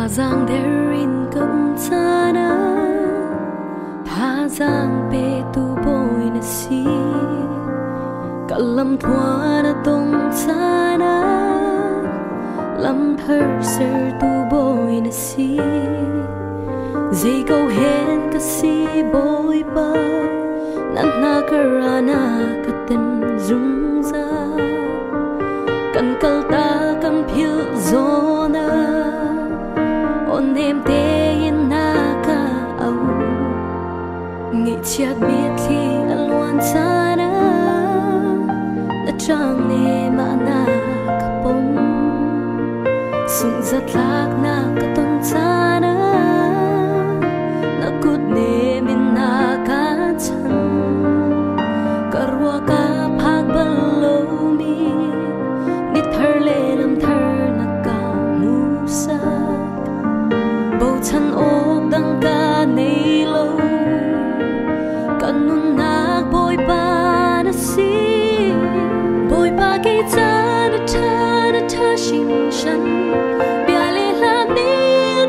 Thazang derin kaumtana, thazang pe tu boy na si, kalam tuana tong sana, lam thar ser tu boy na si, zay go hen kasi boy pa, nan na karana katen zungza, kan kalta kan phil zona. On em tein na ka au nghĩ chiat biết khi alwan sana na chang ne ma na ka pom sung zat lak na ka ton sana na kut ne min na ka chan karwa ka phak balo mi ni thar le lam thar na ka musa chân ốc đăng ca nei lâu cần nạc bồi ba na si bồi ba cái cha na cha sinh sân bia lê la ni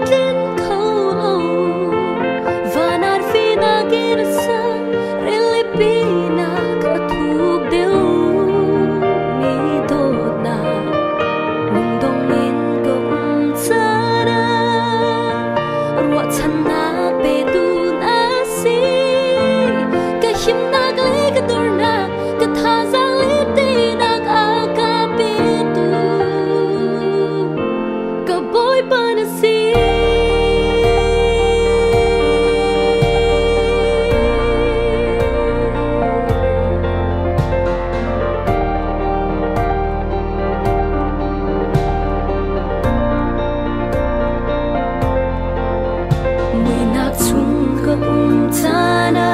tin khâu lâu và nát phi na kia na sa Filipi na ka thuk deu mi tot na lung dong in công cha chân na pe tu na si ka him na gle ka dur na ka tha giang li te na ka pe tu ka boy pa na si sana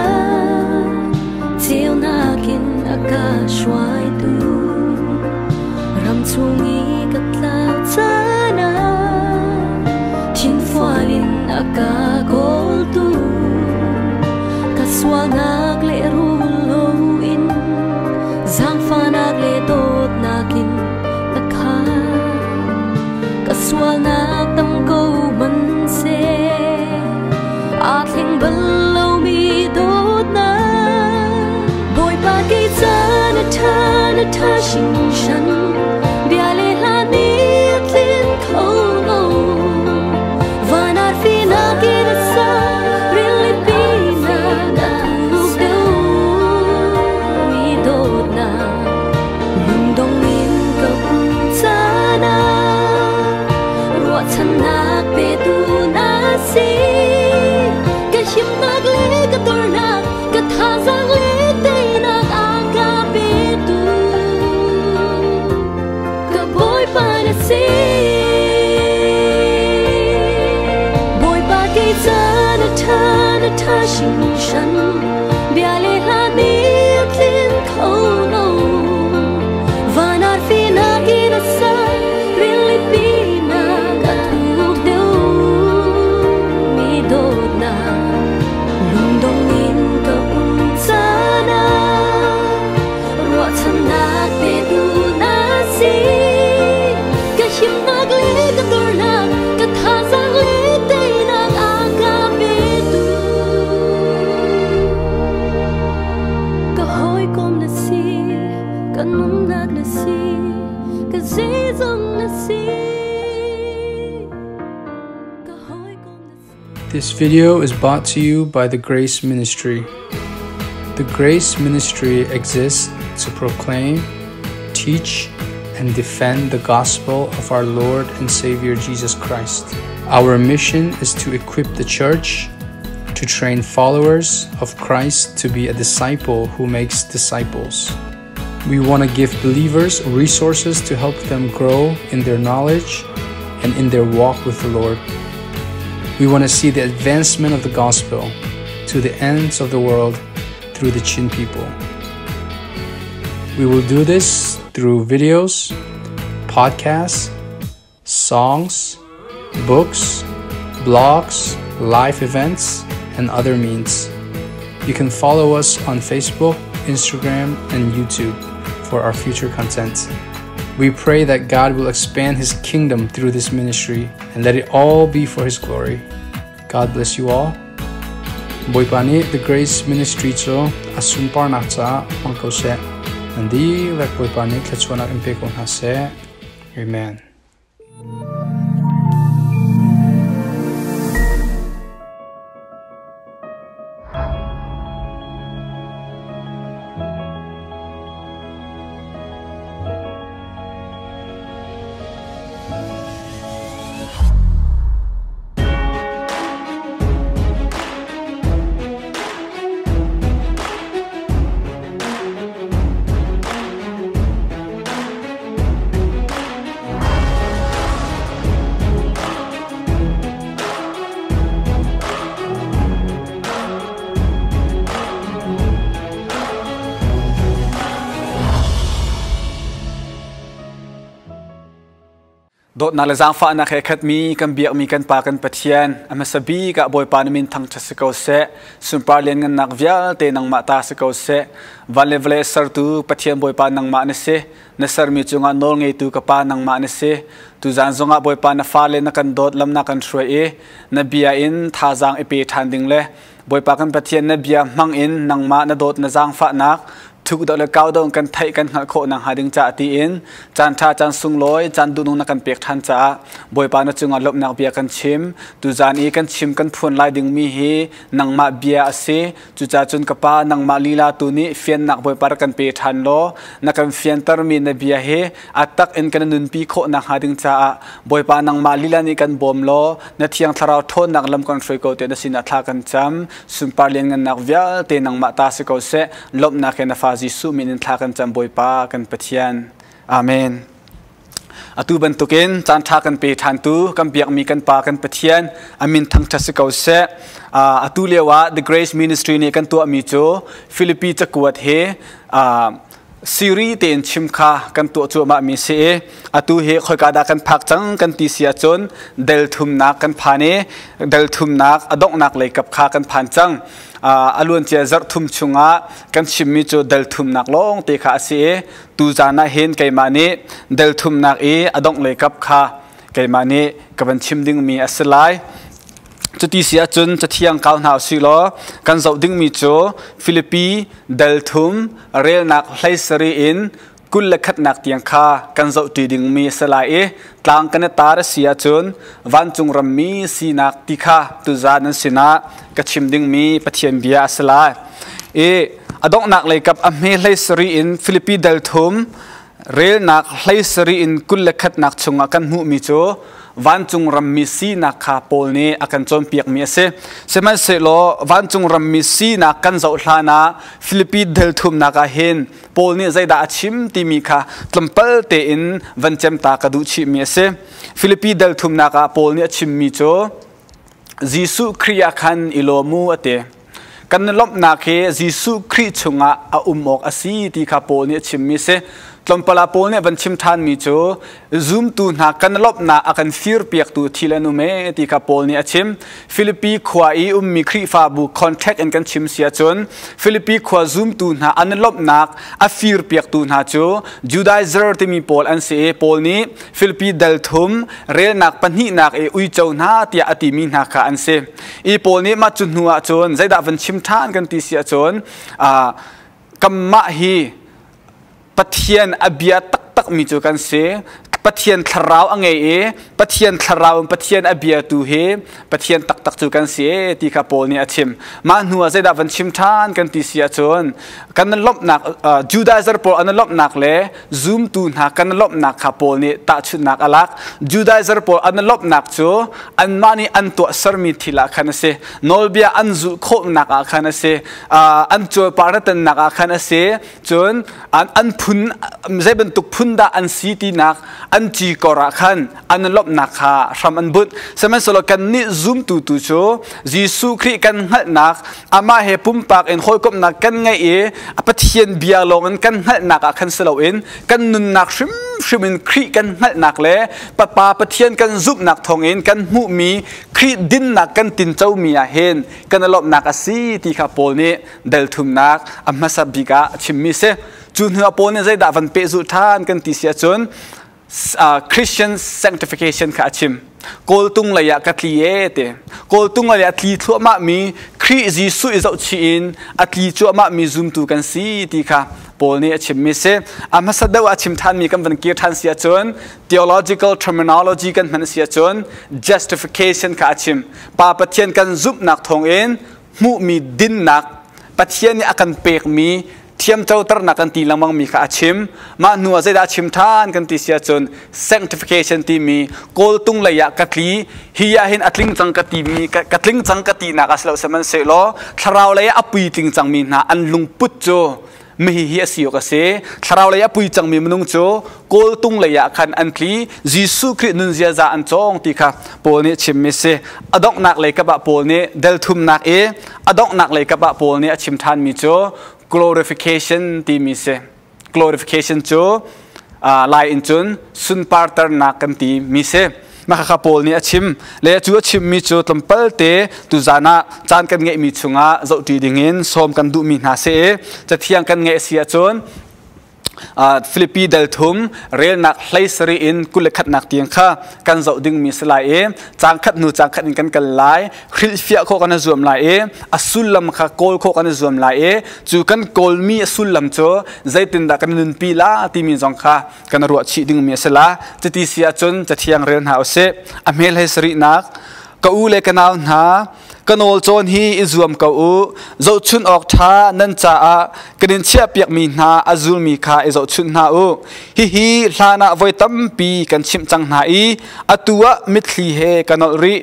chiều na kin aka shwai tu ram chungi katla sana thin falin aka gol tu kaswa ngak le ru lo in zang fanak le tot na kin takha kaswa ngak tam ko man se athling balo mi dot na boy pa ki na tha shin shan bia le la ni tlin kho lo vana fi na ki na sa Filipi na na lu do mi dot na lung dong in ka sa na ro chan na pe tu na si him na gle ka tor na ka tha giang le te na ka pe tu ka boy pa na si boy pa ke na tha shin shan bia le la ni tlin kho lo va na fi na ki na sa Filipi na ka thuk deu mi dot na dong in ka sana ro chan na pe tu na si ka him na gle ka tor na ka tha giang le te na ka pe tu ka hoi kom na si ka nung nak na si ka zong na si. This video is brought to you by the Grace Ministry. The Grace Ministry exists to proclaim, teach, and defend the gospel of our Lord and Savior Jesus Christ. Our mission is to equip the church to train followers of Christ to be a disciple who makes disciples. We want to give believers resources to help them grow in their knowledge and in their walk with the Lord. We want to see the advancement of the gospel to the ends of the world through the Chin people. We will do this through videos, podcasts, songs, books, blogs, live events, and other means. You can follow us on Facebook, Instagram, and YouTube for our future content. We pray that God will expand His kingdom through this ministry and let it all be for His glory. God bless you all. Boipani the Grace Ministry cho asun parna cha mangko se nandi lek boipani khachona impe kon ha se. Amen. Dot na lazang fa na khekat mi kan biak mi kan pa kan pathian amasabi ka boy panamin thang thasiko se sumpar len ngan nak vial te nang mata siko se valevle sar tu pathian boy pa nang ma na se na sar mi chunga nol ngei tu ka pa nang ma na se tu zan zonga boy pa na fa le na kan dot lam na kan throi e na bia in tha jang e pe than ding le boy pa kan pathian na bia mang in nang ma na dot na jang fa nak thuk do le kaw dong kan thai kan khal kho nang hading cha ti in chan tha chan sung loi chan du nung na kan pek than cha boy pa na chunga lop nak bia kan chim tu zan e kan chim kan phun lai ding mi hi nang ma bia ase chu cha chun ka pa nang ma lila tu ni fian nak boy par kan pe than lo na kan fian tar mi na bia he atak in kan nun pi kho na hading cha boy pa nang ma lila ni kan bom lo na thiang tharau thon nak lam kon throi ko te na sin thla kan cham sumpar len ngan nak vial te nang ma ta se ko se lop na ke na fa Jisu minin thakan cham boy pa kan pathian. Amen. Atu bantukin chan thakan pe than tu kan biak mi kan pa kan pathian amin thang thasiko se atu lewa the Grace Ministry ni kan tu ami cho Filipi chakuat he Siri ten chimkha kan tu chu ma mi se atu he khoi ka da kan phak chang kan ti sia chon del thum nak kan phane del thum nak adok nak le kap kha kan phan chang alun che zar thum chunga kan chimmi chu del thum nak long te kha se tu jana hen kai mani del thum nak e adok le kap kha kai mani kaban chimding mi aslai chuti sia chun chathiang kaw nau si lo kan zau ding mi cho Filipi del thum rel nak hlaisari in kul lekhat nak tiang kha kan zau ti ding mi salai e tlang kan tar sia chun VANCUNG rammi SINAK tikha tu zan sina ka chim ding mi pathian bia salai e adong nak le kap a me hlaisari in Filipi del thum rel nak hlaisari in kul lekhat nak chunga kan mu mi cho VANCUNG rammi SINAK kha polni akan chom piak mi ase seman se lo VANCUNG rammi SINAK kan zau hlana Filipi del thum naka hen polni zaida achim ti mi kha tlampal te in vanchem ta ka du chi mi ase Filipi del thum naka polni achim mi cho Jisu khria khan ilomu ate kan lop na khe Jisu khri chunga a umok asi ti kha polni achim mi se tlompala polne van chim than mi cho zoom tu na kan lop na akan fir piak tu thilanu me ti ka polni achim Filipi khwa I mi khri fa bu contact and kan chim sia chon Filipi khwa zoom tu na an lop nak a fir piak tu na cho Judaizer ti mi pol an se polni Filipi dal thum rel nak panhi nak e ui chau na tia ati mi na ka an se I polni ma chun nuwa chon zaida van chim than kan ti sia chon kamma hi pathian abia tak mi chu kan se pathian tharau angai e pathian tharau pathian abia tu he pathian tak chu kan se ti kha pol ni achim ma nuwa zaida van chim than kan ti sia chon kan lop nak Judaizer pol an lop nak le zoom tu na kan lop nak kha pol ni ta chu nak alak Judaizer pol an lop nak chu an mani an to sarmi thila khan se nolbia an zu kho nak a khan se an cho paratan nak a khan se chon an phun zeben tuk phunda an siti nak an chi kora khan an lop nak kha ram an but semen solo kan ni zoom tu cho Jisu khri kan hal nak ama he pumpak en khoi kop nak kan ngai e apathian bia long kan hal nak a khan selo in kan nun nak shim in khri kan hal nak le papa pathian kan zup nak thong in kan mu mi khri din nak kan tin chau mi a hen kan lop nak a si ti kha pol ni del thum nak amma sabika chimmi se จุนหัวปนเนี่ยใจด่าวันเปสุท่านกันติเสียจนChristian sanctification ค่ะชิมโกลตุงเลยอะกัตลีเอเตโกลตุงเลยอะทีทั่วมามีคริสต์สุอิจชินอัตลีทั่วมามีซุมตูกันสีตีค่ะโปลนี่ชิมมิเซอามาสัดเดว่าชิมท่านมีกันวันเกียรท่านเสียจน theological terminology กันมันเสียจน justification ค่ะชิมปาปะเทียนกันซุบหนักทองเอ็นมุมีดินหนักปะเทียนนี่อากันเปกมีเทียมเจ้าตระหนักกันตีลังมังมีข้าชิมมาหนัวใจดาชิมท่านกันตีเสียจน sanctification ที่มีโกลตุงเลยะกัตลีฮิยาเห็นอัตลิงจังกตีมีกัตลิงจังกตีนักสลาวสมันเสลอทาราวเลยะอปุยติงจังมีนาอันลุงปุจโจไม่เฮียสิโยกเสทาราวเลยะปุยจังมีมนุงโจโกลตุงเลยะคันอันทียิสุคริสต์นุนเซียจาอันจงตีค่ะโปนี่ชิมมิเซอดอกนักเลยกับโปนี่เดลทุมนักอดอกนักเลยกับโปนี่ชิมท่านมีโจglorification ที่มีเส glorification โจลายอินจุนสุนปาร์ตนักกันที่มีเสมาข้าพอลนี่ชิมเลยจูชิมมีโจตั้มเปิลเตตุจานะจานกันเงยมีชงะเจ้าตีดิ่งสมกันดูมีนาเสจะเที่ยงกันเงยเสียจนฟิลิปปีเดลทุมเรียนนักไลสรีอินกุลขัดนักเตียงข้ากันเจ้าดิ่งมีสลายจางขัดนูจางขัดอินกันกันไล่คริสเฟียโคกันจวมไล่อสุลลัมข้าโกลโคกันจวมไล่จูกันโกลมีอสุลลัมโจใจตินดักกันนุนปีลาที่มีจงข้ากันรัวชีดิ่งมีสลาจะตีเสียจนจะเที่ยงเรียนหาเสอเมลไลสรีนักก็อูเลกันเอาหากันโอลโจนฮีอิจวมกับอูเจ้าชุนออกท่านั่นจ้ากันเชียเปียกมีนาอาจุลมีขาเจ้าชุนนาอูฮีลานาไว้ตั้มปีกันชิมจังนาอีอตัวมิตรลีเฮกันอริ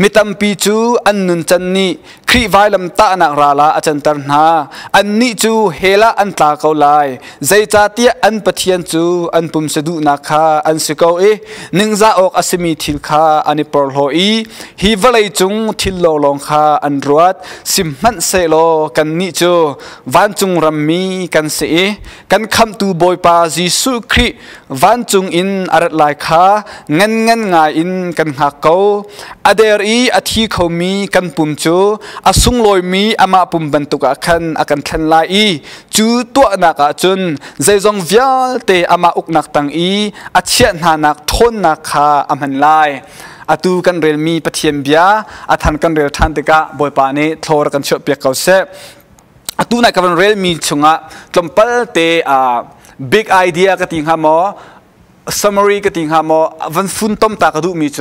มิตัมปีจูอันนุนจันนี่ครีไวลำตานักราลาอาจารย์ตรนาอันนี้จูเฮลาอันตาเขาไลใจจ่าเตียอันปะเทียนจูอันปุ่มสะดุนักขาอันสิเขานึ่งจะออกอาศมีทิลขาอันนี้ปลอยฮีวลัยจุงทิลโลลงขาอันรวดสิมมันเซโลกันนี้จูวันจุงรัมมีกันเสกันคำตูบอยปาจิสุครีวันจุงอินอารัดลายขาเงินง่ายอินกันหักเขาอเดอรีอาทิเขามีกันปุ่มจูอาสุงลอยมีอามาปุ่มบรรทุกขันอากันทันลายจูตัวนักจุนใจจงวิลเตอามาอุกนักตังอาเชียนานักทนนักขาอามันลายอาตูกันเรียนมีปะเทียมเบียอาทันกันเรียนทันติกะบอยปานีทอร์กันเชื่อเปียกเขาเสอาตูนักกันเรียนมีชงะจมเปิลเตbig idea กติงหามอsummary ก็ติงหามอวันฟุนต้มตากระดูมีโจ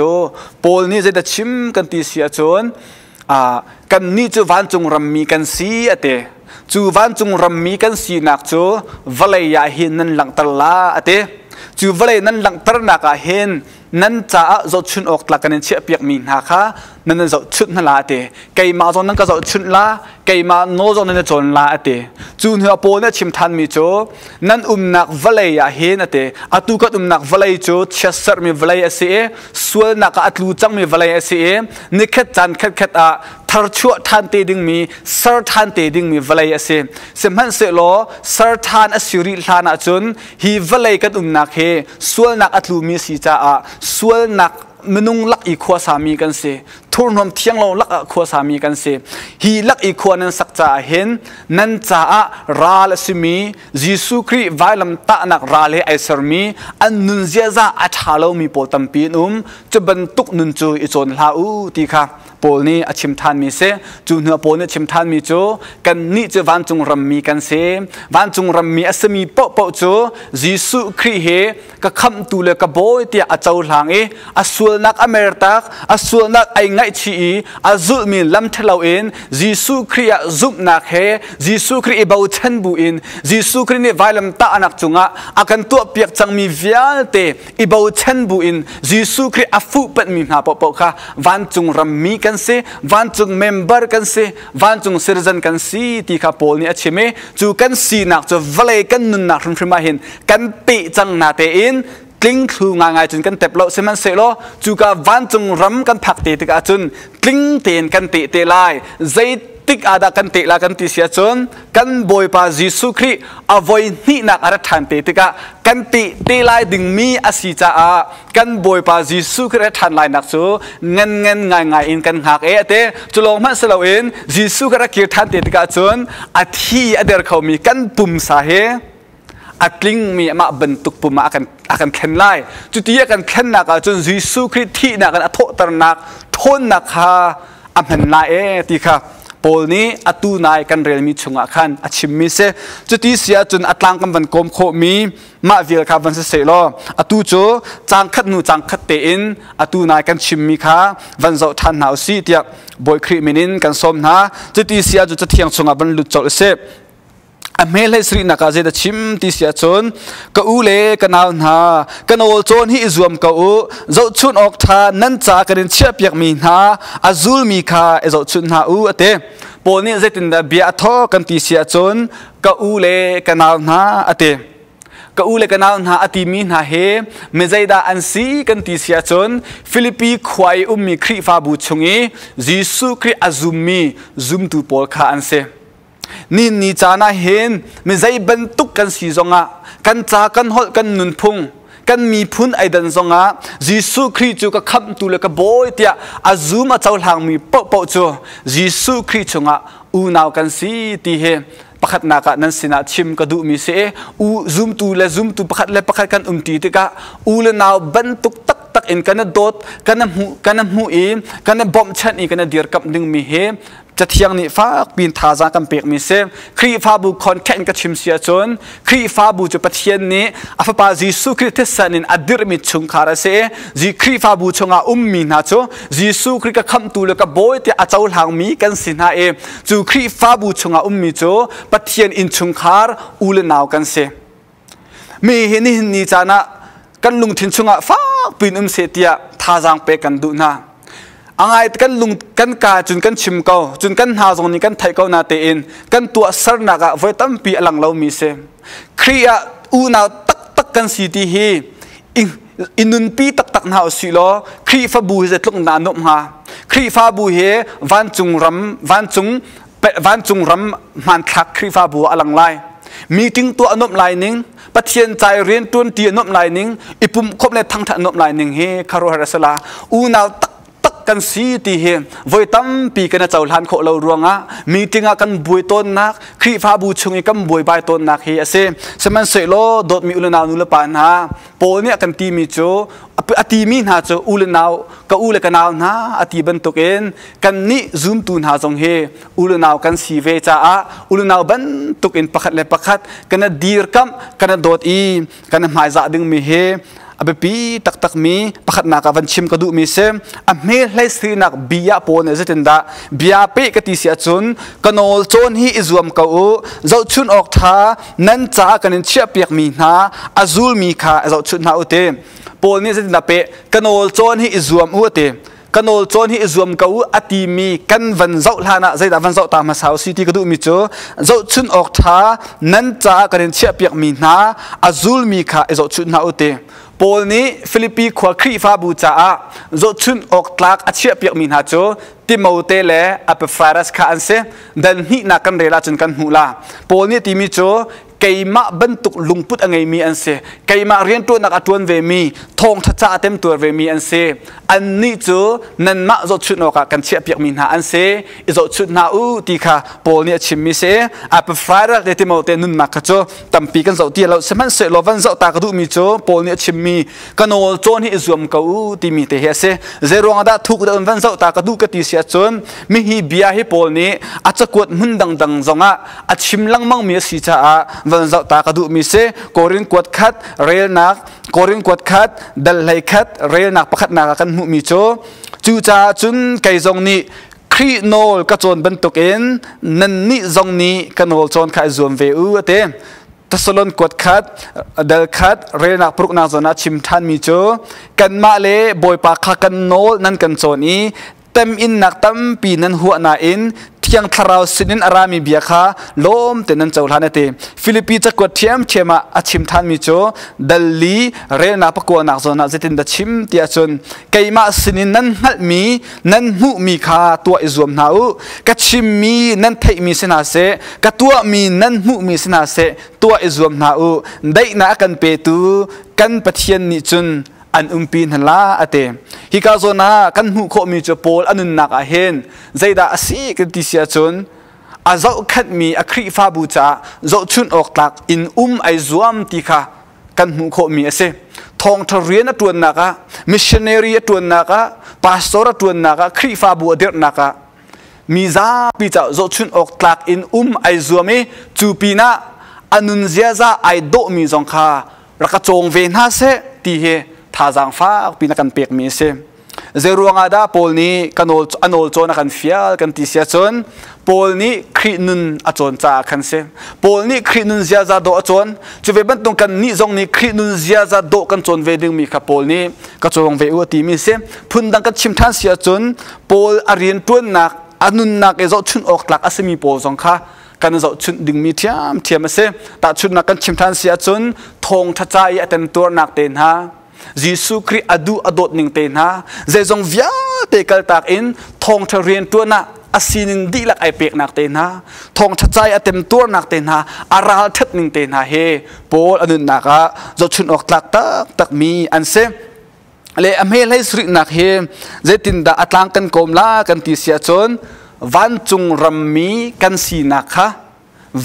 โพลนี่จะได้ชิมกันตีเสียจนกันนี่จูวันจงรำมีกันสีเตจูวันจงรำมีกันสีนักโจวลัยยาหินนั่นหลังตลาเตจูวลัยนั่นหลังตระนักเห็นนั่นจะจดชุนออกหลักกันเชื่อเปียกมีนาค่ะนั่นจดชุนนั่นละเตไก่มาจนนั่นก็จดชุนละไก่มาโนจนนั่นจนละเตจูนหัวโพเนี่ยชิมทันมีโจนั่นนักวลัยยาเห็นเตอตุกัดนักวลัยโจเชื่อสร์มีวลัยเสียส่วนนักอัตลูจังมีวลัยเสียนิคัดจันคัดทาร์ชัวทันเตดิ่งมีสร์ทันเตดิ่งมีวลัยเสียสมันเสลอสร์ทันอสิริลานาจนฮีวลัยกัดนักเฮส่วนนักอัตลูมีสีจ้าส่วนนักมนุษย์ลักอีขวาสามีกันเสทุนรวมเที่ยงเราลักขวาสามีกันเสฮีลักอีขวานั้นสักจ่าเห็นนั่นจ่าราลสิมียิสุครีไวลัมตะนักราเลไอสร์มีอันนุนเจซ่าอัฐาเรามีโปตัมปีนุมจะบรรทุกนุนจูอิจนลาอูตีค่ะโพลนี้ชิมทานมีเสจูเนื้อโพลนี้ชิมทานมีโจกันนี่จะวันจงรำมีกันเสวันจงรำมีอาศมีโปโปโจยิสุครีเฮก็คำตูเลกบอยเตียอาเจ้าหลังอาส่วนนักอเมริกาอาส่วนนักไอไงชีอาจุมีลำเทลาอินยิสุครีจุบนักเฮยิสุครีบ่าวชันบุอินยิสุครีนี่ไวลัมตานักจุงะอากันตัวเปียกจังมีวิลเตบ่าวชันบุอินยิสุครีอาฟุปัดมีหาโปโปค่ะวันจงรำมีกันวันจงเมมเบอร์กันสิวันจงซิริซันกันสิที่ข้าพอนี่ใช่ไหมจูกันสีนักจูวลัยกันนุนนักรุ่นมาเห็นกันติจังนาเตอินกลิ้งคลูงง่ายจนกันเต็บโลเซมันเซโลจูกาวันจงรำกันผักติกาจนกลิ้งเตียนกันติเตลายใจติกอาดากันติลากันติเสียจนกันบอยปายิสุครีอวัยนี่นักอารัฐานติกากันติเตลายดึงมีอาศิจากันบอยปายิสุครีทันลายนักสูเงินง่ายอินกันหักเตจุลงมันสลาวินยิสุครีเกียรทันติกาจนอาทิอเดอร์เขามีกันปุ่มสาเห อัดลิงมีมาบรรทุกปุ่มอากันเข็นไล่จุดที่อากันเข็นนักจนยิสุคริสต์ที่นักอัฐตระนักทนนักฮาอัมหันไล่ตีค่ะปอลนี้อัตุนายกันเรียนมีชงอาคันอาชิมมิเซจุดที่เสียจนอัตลังกันวันกมโคมีมาวิลคาวันเสลออัตุโจจางขัดนูจางขัดเตอินอัตุนายกันชิมมิค่ะวันเจ้าท่านหาวซีเตียบอยคริมินินกันสมนะจุดที่เสียจุดจะเที่ยงชงอาบันลุดจอลเซอเมเลสรีนักอาเจดชิมที่เสียจนก็อูเล่กันเอาหน้ากันโอลจนฮิอิซวมก็อูเจ้าชุนออกทานั่นจากกันเชียบยักมีหน้าอาซุลมีค่ะเจ้าชุนหน้าอูเตปอนี้เจตินดาเบียทอกันที่เสียจนก็อูเล่กันเอาหน้าเตก็อูเล่กันเอาหน้าที่มีหน้าเฮเมใจดาอันซีกันที่เสียจนฟิลิปปีควายมีคริฟาบูชงเยิสุคริอาซุมมีซุมตูปอลคาอันเซนี่จานาเห็นไม่ใจบรรทุกกันสีจงะกันจากกันหดกันนุนพุงกันมีพุนไอเดนจงะยิสุคริสต์จูก็คำตุเลกบอยเตียอาซูมาเจ้าหางมีเปาะจูยิสุคริสต์จงะอูนาวกันสีตีเฮประคัดนักนั้นสินะชิมกระดูมีเสอูซุมตูประคัดและประคัดกันตีติกะอูเลนาวบรรทุกตักอินกันโดดกันหูอินกันบอมชันอีกันเดียร์กับดึงมีเฮจะเที่ยงนี้ฟ้าปีนทาจากันเปียกมีเซครีฟ้าบูคอนแข่งกับชิมเสียจนครีฟ้าบูจะปะเทียนนี้อาฟปาจิสุคริสต์สันินอดีรมิชุงคาราเซจีครีฟ้าบูชงอามีนาโจจิสุคริสต์ก็คำตูเลกับโบยที่อาเจ้าหางมีกันสินาจูครีฟ้าบูชงอามีโจปะเทียนอินชุงคาร์อูเลนาวกันเซมีเห็นนี่จานะกันลุงทินชงอาฟ้าปีนเสียเตียทาจางเปกันดูนาอังไงกันลุงกันกาจุนกันชิมเกาจุนกันหาตรงนี้กันไทยเกานาเตอินกันตัวสรนักไว้ตั้มปีหลังเรามีเซครีอาอูนาวตักกันสีทีฮีอินุนปีตักหาวสิโลครีฟ้าบูเจตลุงนานุมฮาครีฟ้าบูเฮวันจุงรำมันทักครีฟ้าบูอลังไลมีถึงตัวอนบไลนิงปะเทียนใจเรียนตัวตีอนบไลนิงอิปุ่มครบในทั้งอนบไลนิงเฮคารุฮารัสลาอูนาวตักกันสีตีเฮไว้ตั้มปีกันเจ้าหลานโคเรารวงอ่ะมีถึงกันบวยต้นนักครีฟ้าบูชงกันบวยใบต้นนักเฮเซสมันเสโลโดดมีอุลนานุลปานฮะโปเนี่ยกันตีมีโจอติมีนาโจอุลนาวก็อุลกันาวนะอติบันตุกเอ็นกันนี่ซุมตูนหาจงเฮอุลนาวกันสีเวจ้าอุลนาวบันตุกเอ็นประคัดและประคัดกันดีร์กัมกันโดดอีกันหมายจะดึงมีเฮอเบปีตักมีประคัดนักวันชิมกระดูมีเซอเมลให้สีนักบิยาปนเจตินดาบิยาเปกติเสียจุนกันโอลโจนฮีอิซวมเขาเจ้าชุนออกท่านั่นจ้ากันเชียเปียกมีนาอาซูลมีขาเจ้าชุนหาอุเตปอลนี่จะติดนับเปกันโอลโจนฮีอิซวมอุเตกันโอลโจนฮีอิซวมเขาอติมีกันวันเจ้าลานะใจดาวันเจ้าตามมาสาวสิที่กระดูมีโจเจ้าชุนออกท่านั่นจ้ากันเชียเปียกมีนาอาซูลมีขาเจ้าชุนหาอุเตปอลนี้ฟิลิปปีขวาครีฟ้าบูจ้าโจชุนออกตากอาเชียเปียกมีนาโจติมเอาเตเลอเปฟารัสขาอันเซดันฮีนักกันเรลาจนกันหูลาปอลนี้ติมิโจไก่มาบรรทุกลุงพุทธไงมีอันเซไก่มาเรียนตัวนักอวนเวมีทองทัชาเต็มตัวเวมีอันเซอันนี้โจนันมาโจชุนออกกันเชียเปียกมีนาอันเซโจชุนนาอูตีค่ะปอลนี้ชิมมิเซอเปฟารัสติมเอาเตนุนนักโจตัมปีกันโจตีเราสมันเสลวันโจตากระดูมีโจปอลนี้ชิมมีกันโอลโจนที่อิซวมเขาตีมีเตเฮเซเจรวงดาทุกเดินวันเสาร์ตากระดูกติเสียจนมีฮีเบียฮิปอลนี้อาจจะกวดมุนดังจงอาอาชิมลังมังมีสีจ้าวันเสาร์ตากระดูมีเซโกรินกวดคัดเรียนักโกรินกวดคัดดัลไลคัดเรียนักประคัดนักกันมุมีโจจูจ้าจุนไก่จงนี้ครีโนลกระโจนบรรทุกเอ็นนันนี่จงนี้กันโอลโจนขายรวมเวอุเตทัศนกวดคัดเดลคัดเรนักปรุกนาจนาชิมทันมีโจกันมาเลบอยปากกันโนนั่นกันโจนี้เต็มอินนักตั้มปีนั้นหัวนาอินเที่ยงทาราวสินินอารามีเบียค่ะล้มแต่นั้นเจ้าหลานเตฟิลิปปีจะกวดเทียมเชมาอาชิมทันมีโจดัลลีเรนักปกวนักจนาเจตินดัชิมเตียจนไกมาสินินนั้นหัดมีนั้นหูมีค่ะตัวอิจวมนาอูกัชิมมีนั้นเทมีสนาเซกัตัวมีนั้นหูมีสนาเซตัวอิจวมนาอูได้นักกันเปตูกันปะเทียนนิจุนอันปีนหันละอเตฮิกาโซนากันหูโคมีจะโพลอันนักอาเฮนใจดาสีกันติเสียจน อาเจ้าขัดมีอคริฟ้าบูชาเจ้าชุนออกตักอินไอซวมตีค่ะกันหูโคมีเสทองทะเรียนตัวนักมิชชันเนอรีตัวนักพาสตอร์ตัวนักคริฟ้าบูเดร์นักมีจ้าปีเจ้าเจ้าชุนออกตักอินไอซวมจูปีน่าอนุนเซียจ้าไอโดมีจงค่ะรักจงเวนฮาเสตีเฮท่าจางฟ้าปีนักกันเปียกมีเสเจรวงอาดาโพลนี้กันโอลโจนักกันฟิลกันติเสียจนโพลนี้ครีนุนอจนจากขันเซโพลนี้ครีนุนเซียจะโดอจนจะเวบันตรงกันนี้จงนี้ครีนุนเซียจะโดกันจนเวดึงมีกับโพลนี้ก็จงเวอวตีมีเซพุ่นดังกันชิมทันเสียจนโพลอารีนตัวนักอนุนนักเอจชุนออกหลักอาศมีโพลจงค่ะกันจะชุนดึงมีเทียมเซแต่ชุนนักกันชิมทันเสียจนทงทัจายเต็มตัวนักเต็นฮะยิสุคริอดูอดดนิงเตนะเจจงวิาเตกัลตักอินทองทะเรียนตัวน่ะอาศินินดีลักไอเปียกนักเตนะทองทัจใจเต็มตัวนักเตนะอาราลทัดนิงเตนะเฮโปลอนุนักะจะชุนออกตักมีอันเซเลอเมลัยสุรินักเฮเจตินดาอัตลังกันโกมลากันติเสียจนวันจุงรัมมีกันสีนักะ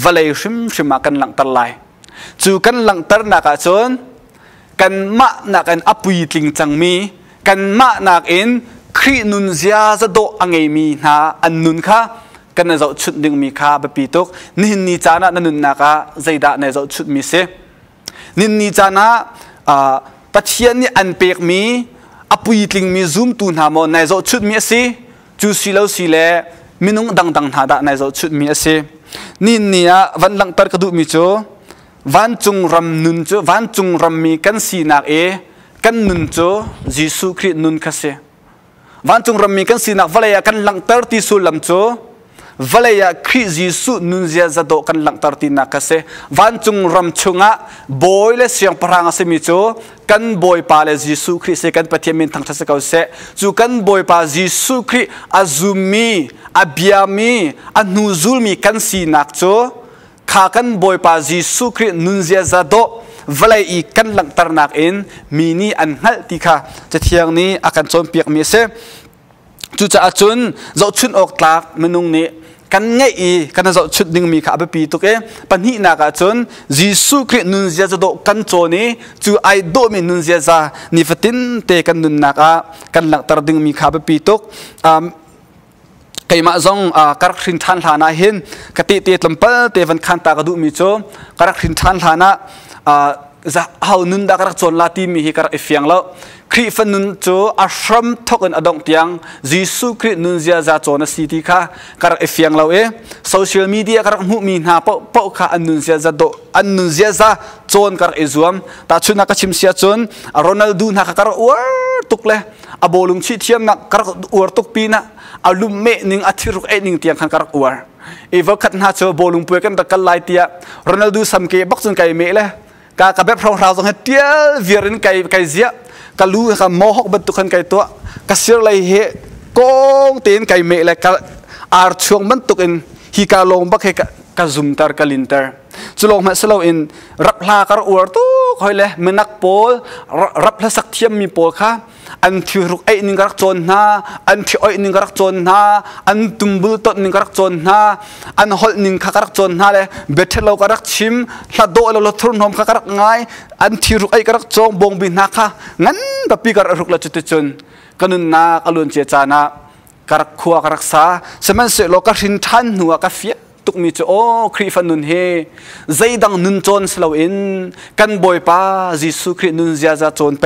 วะเลยชิมกันหลังตะไลจูกันหลังตะนักะจนกันมะนักอันอปุยติงจังมีกันมะนักอินครีนุนเซียจะโดอังเอมีนะอันนุนค่ะกันในเจ้าชุดดึงมีค่ะแบบปีตุกนินนีจานะนันนุนนักะใจดาในเจ้าชุดมีเสนินนีจานะปัจเจียนนี่อันเปียกมีอปุยติงมีซูมตูนหามอนในเจ้าชุดมีเสจูสิเลวสิเลมินุงดังหาดาในเจ้าชุดมีเสนินนี่ะวันหลังตรกระดูมีโจวันจุงรำนุนโจวันจุงรำมีกันสีนักกันนุนโจยิสุคริสนุนคาเซวันจุงรำมีกันสีนักวะเลยกันหลังตรติสุลัมโจวะเลยคริสยิสุนุนเซียจะโดกันหลังตรตินักคาเซวันจุงรำชงะบอยเลเสียงพรังเสมิโจกันบอยปาเลยิสุคริสกันปฏิมินทั้งทัศกาเซจูกันบอยปายิสุคริสอาซุมีอาบิยามีอานูซุลมีกันสีนักโจข้ากันบอยปาจิสุครินุนเซียจะโดวลัยอีกันหลังตระหนักอินมีนี่อันฮัลติค่ะจะเที่ยงนี้อาการโจมเปียกมีเสจุจะอาจุนเจ้าชุนออกตากมนุงนี้กันไงอีกันเจ้าชุดดึงมีข้าไปปีตุกปัญหานักอาจุนจิสุครินุนเซียจะโดกันโจนี้จูไอโดมินุนเซียจะนิฟตินเตกันนุนนักกันหลังตระดึงมีข้าไปปีตุกใครมาจงกระขินทันฐานะเห็นกติเตลมเปลเตวันขันตากระดูมิโจกระขินทันฐานะจะเอานุนดากระจนลาตีมีให้กระเอฟียงแล้วคริฟันนุนโจอาชรัมทกันอดงเตียงยิสุครินุนเซียจะโจนสีติค่ะกระเอฟียงแล้วโซเชียลมีเดียกระหูมีหาเป้าค่ะอันนุนเซียจะโดอันนุนเซียจะโจนกระเอซวมแต่ชุนักชิมเสียจนโรนัลดูนักกระอวดตุกเลยอโบลุงชีเทียมนักกระอวดตุกปีนะอาลุมเมนิงอาทิรุกนิงเตียงขันกระอวดอีวขัดหน้าโจโบลุงป่วยกันตะกันไล่เตียโรนัลดูสัมเกบักจนไก่เมเลยกากระเบ็ดพรองเราต้องให้เตี้ยเวียรินไก่เสียกะลูกะมอหกบรรทุกขันไก่ตัวกะเสียไรเหกงเตียนไก่เมเลยกะอาร์ช่วงบรรทุกอินฮิกาลงบักเหกะซุมตาร์กะลินตาร์จะลงมาสโลอินรับลากระอวดตู้คอยเลยมันนักโปลรับละสักเทียมมีโปลค่ะอันที่รุกไอ้นิงกระจนนาอันที่อ้อยนิงกระจนนาอันตุ่มบุตรนิงกระจนนาอันหอลนิงขกระจนนาเลยเบ็ดเรากระชิมละโดเราทุนหอมขกระง่ายอันที่รุกไอ้กระจงบงบินนาค่ะงั้นแบบปีกระรุกละจุดจนกันนุนนากลุนเจจานากระขัวกระษาสมัยเสโลกระชินทันหัวกระเฟียตุกมีโจคริฟันนุนเฮใจดังนุนโจนสลาวินกันบอยปาจิสุครินุนเซียจะโจนไป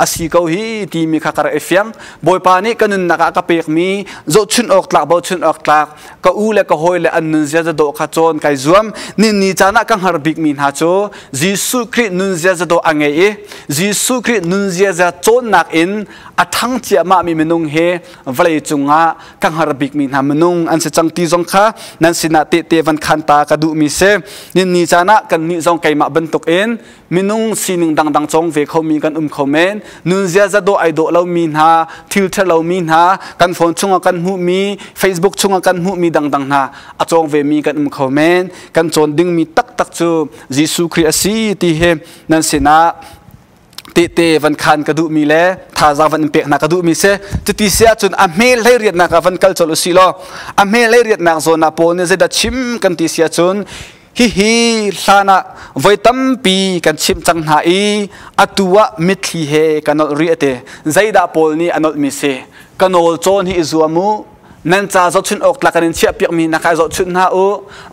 อาศิกเอาฮีทีมีขากระเอฟยังบอยปานี่กันนุนนักกระเปียกมีโจชุนออกหลักโจชุนออกหลักก็อูเล็กก็หอยเล็กอันนุนเซียจะโดขโจนไก่จวมนี่จานักกังหาร์บิกมีหาโจจิสุครินุนเซียจะโดอังเอจิสุครินุนเซียจะโจนนักอินอัทั้งเจ้ามามีมนุงเฮวลัยจุงะกังหาร์บิกมีหามนุงอันเสจังตีจงค่ะนั่นสินาเตวันขันตากระดูมีเซนี่จานะกันนี่จงไก่มาบรรทุกเอ็นมินุงสีหนึ่งดังจงเวเขามีกันเขาเมนนุนเซียจะโดไอโดเรามีหาทิวเทเรามีหากันฝนชงกันหูมี Facebook ชงกันหูมีดังหาอจงเวมีกันเขาเมนกันจนดึงมีตักจูยิสุคริสต์สีที่เฮนั่นสินะ เตวันคันกระดูมีเล่ท่าจาวันเปกนักกระดูมีเสจุดที่เสียจนอเมลให้เรียนนักวันกัลจลุสิโลอเมลให้เรียนนักโซนาโปเนเซดัชิมกันที่เสียจนฮิลานะไว้ตั้มปีกันชิมจังหาอีอัตัวมิตรเฮกันนอเรียเตใจดาโปลนี่อันนอมิเซกันนอลโจนฮิอิซัวมูนั่นจะจดชุนออกหลักการเชื่อเปียกมีนักจดชุนหาโอ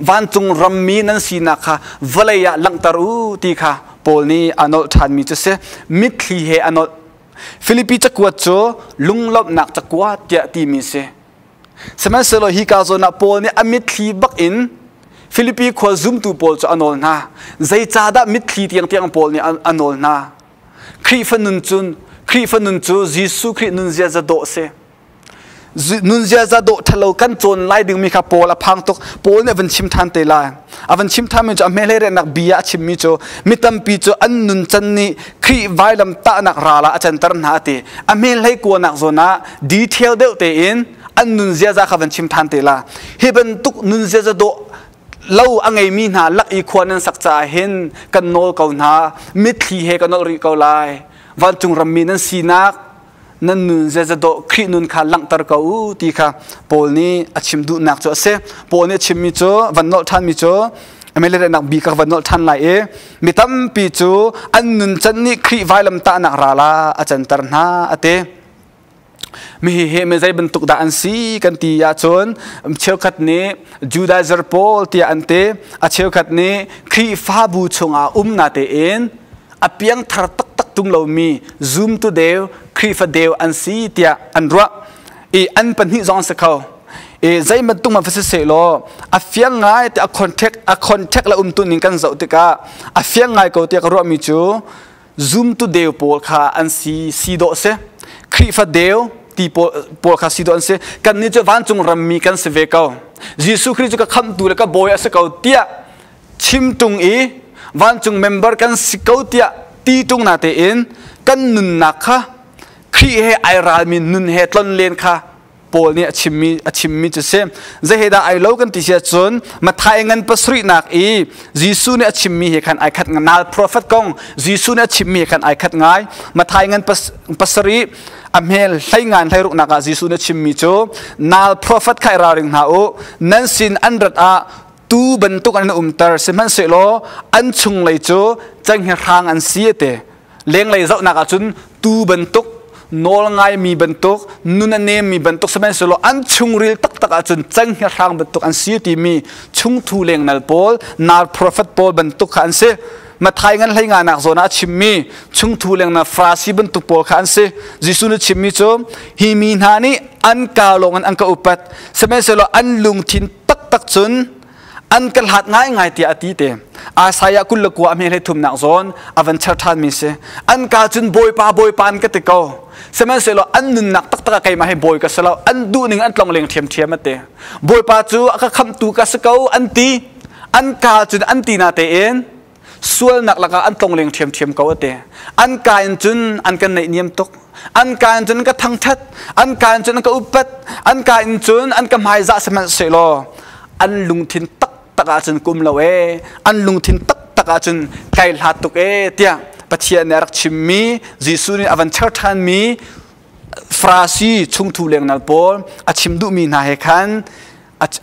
วันจงรำมีนั่นสีนักค่ะวลัยลังตารูตีค่ะโปลนี่อันนอทานมีจะเสมิตรเฮอันนอฟิลิปปิจะกวดโจลุงลบนักจะกวดเจตีมีเสสมัยเสลฮิกาโซนาโปลนี่อมิตรบักอินฟิลิปปิขวดซุมตูโปลจะอันนอลนาใจจ้าดามิตรเตียงโปลนี่อันนอลนาครีฟันนุนจูยิสุครีนุนเจจะโดเสนุนเจจะโดทะเลกันจนไล่ดึงมีข้าโปละพังตกโปเนี่ยวันชิมทันเตลายวันชิมทันมันจะเมเลเรนักบียชิมมิโจมิตัมปีโจอันนุนจันนี่ครีไวลำตานักราละอาจารย์ตรนาเตอเมเลกัวนักโซนะดีเทลเดวเตอินอันนุนเจจะข้าวันชิมทันเตลาเฮบันตุกนุนเจจะโดเล่าอังไงมีหาลักอีควรนั้นสักจ่าเห็นกันโนเกาหนามิตรเฮกันโนริเกาลายวันจุงรำมีนั้นสีนักนั่นนุนเจจะโดครีนุนขาลังตระเกาตีค่ะโปลนี้อาชิมดูนักจ่อเสโปลนี้ชิมมิโจวันโนทันมิโจไม่เลยนักบีกับวันโนทันไลมิตั้มปีโจอันนุนจันนี่ครีไวลำตานักราลาอาจารย์ตรนาอเตมีเหตุไม่ใจบรรทุกด่านสีกันตียาชนเชื่อขัดนี้จูดาเซอร์โปลตีอันเตอเชื่อขัดนี้ครีฟ้าบูชงอานาเตเอ็นอเพียงทาร์ตักตุงเรามีซูมตัวเดียวครีฟ้าเดียวอันสีตีอันรักอันเป็นหิจองสกาวใจมันตุงมาฟิสิเซโลอเฟียงไงแต่คอนแทคและตัวนิ่งกันเจ้าติกาอเฟียงไงก็ตีกรัวมีจูซูมตัวเดียวโปลคาอันสีโดเซครีฟ้าเดียวตีโปลคาสิโดนเสกันนี่จะวันจงรำมีกันเสเวกเอายิสุคริสต์ก็คำตัวแล้วก็บอยสกาวเตียชิมตุงวันจงเมมเบอร์กันสิกาวเตียตีตุงนาเตอินกันนุนนักค่ะครีเฮไอรามินุนเฮตลนเลนค่ะโปลเนี่ยชิมมีจะเสจะเฮดาไอโลกันติเสียจนมาทายเงินปัสรินักยิสุเนี่ยชิมมีเฮกันไอคัดงานนัลโปรเฟตกงยิสุเนี่ยชิมมีเฮกันไอคัดง่ายมาทายเงินปัสริอเมลใช้งานให้รุกนักยิสุเนี่ยชิมมีโจนัลโปรเฟตใครราริงหาโอนั่นสินอันรัดตูบรรทุกอันตรเสมันเสโลอันชุงเลยโจจังเฮรางอันเสียเตเลี้ยงเลยเจ้านักจุนตูบรรทุกโนลง่ายมีบรรทุกนุนเนมมีบรรทุกสมัยสโลอันชุงริลตักจนจังเฮรางบรรทุกอันเสียที่มีชุงทูเลี้ยงนัลโปลนัลโปรเฟตโปลบรรทุกอันเสมาทายงันให้งานนักโซนาชิมมีชุงทูเลี้ยงนัฟราซีบรรทุกโปลอันเสจิสุนชิมมีโจฮิมีนานีอันกาลงอันกาอุปัตสมัยสโลอันลุงทินตักจนอันกันหัดง่ายที่อดีตอาศัยกุลกัวมีให้ทุ่มนักโซนอวันเชิดทันมีเสอันกาจนบอยปานกันติโกสมัยเสลอันนุนนักตักใครมาให้บอยกันเสลอันดูหนึ่งอันตรงเลียงเทียมมาเตะบอยปาจูก็คำตูกันสกาวอันตีอันกาจนอันตีนาเตเอ็นส่วนนักละก็อันตรงเลียงเทียมเขาเตะอันกาจนอันกันในเนียมตกอันกาจนก็ทั้งทัดอันกาจนก็อุปัตอันกาจนอันก็หมายจะสมัยเสลอันลุงทินตักจนกุมละเวอันลุงทินตักจนไกลหาตุกเตียปัจเจียนรักชิมมีจิสุนีอวันเชิดทันมีฟราซีชุงทูเลียงนัลโปลอาชิมดูมีนาเฮคัน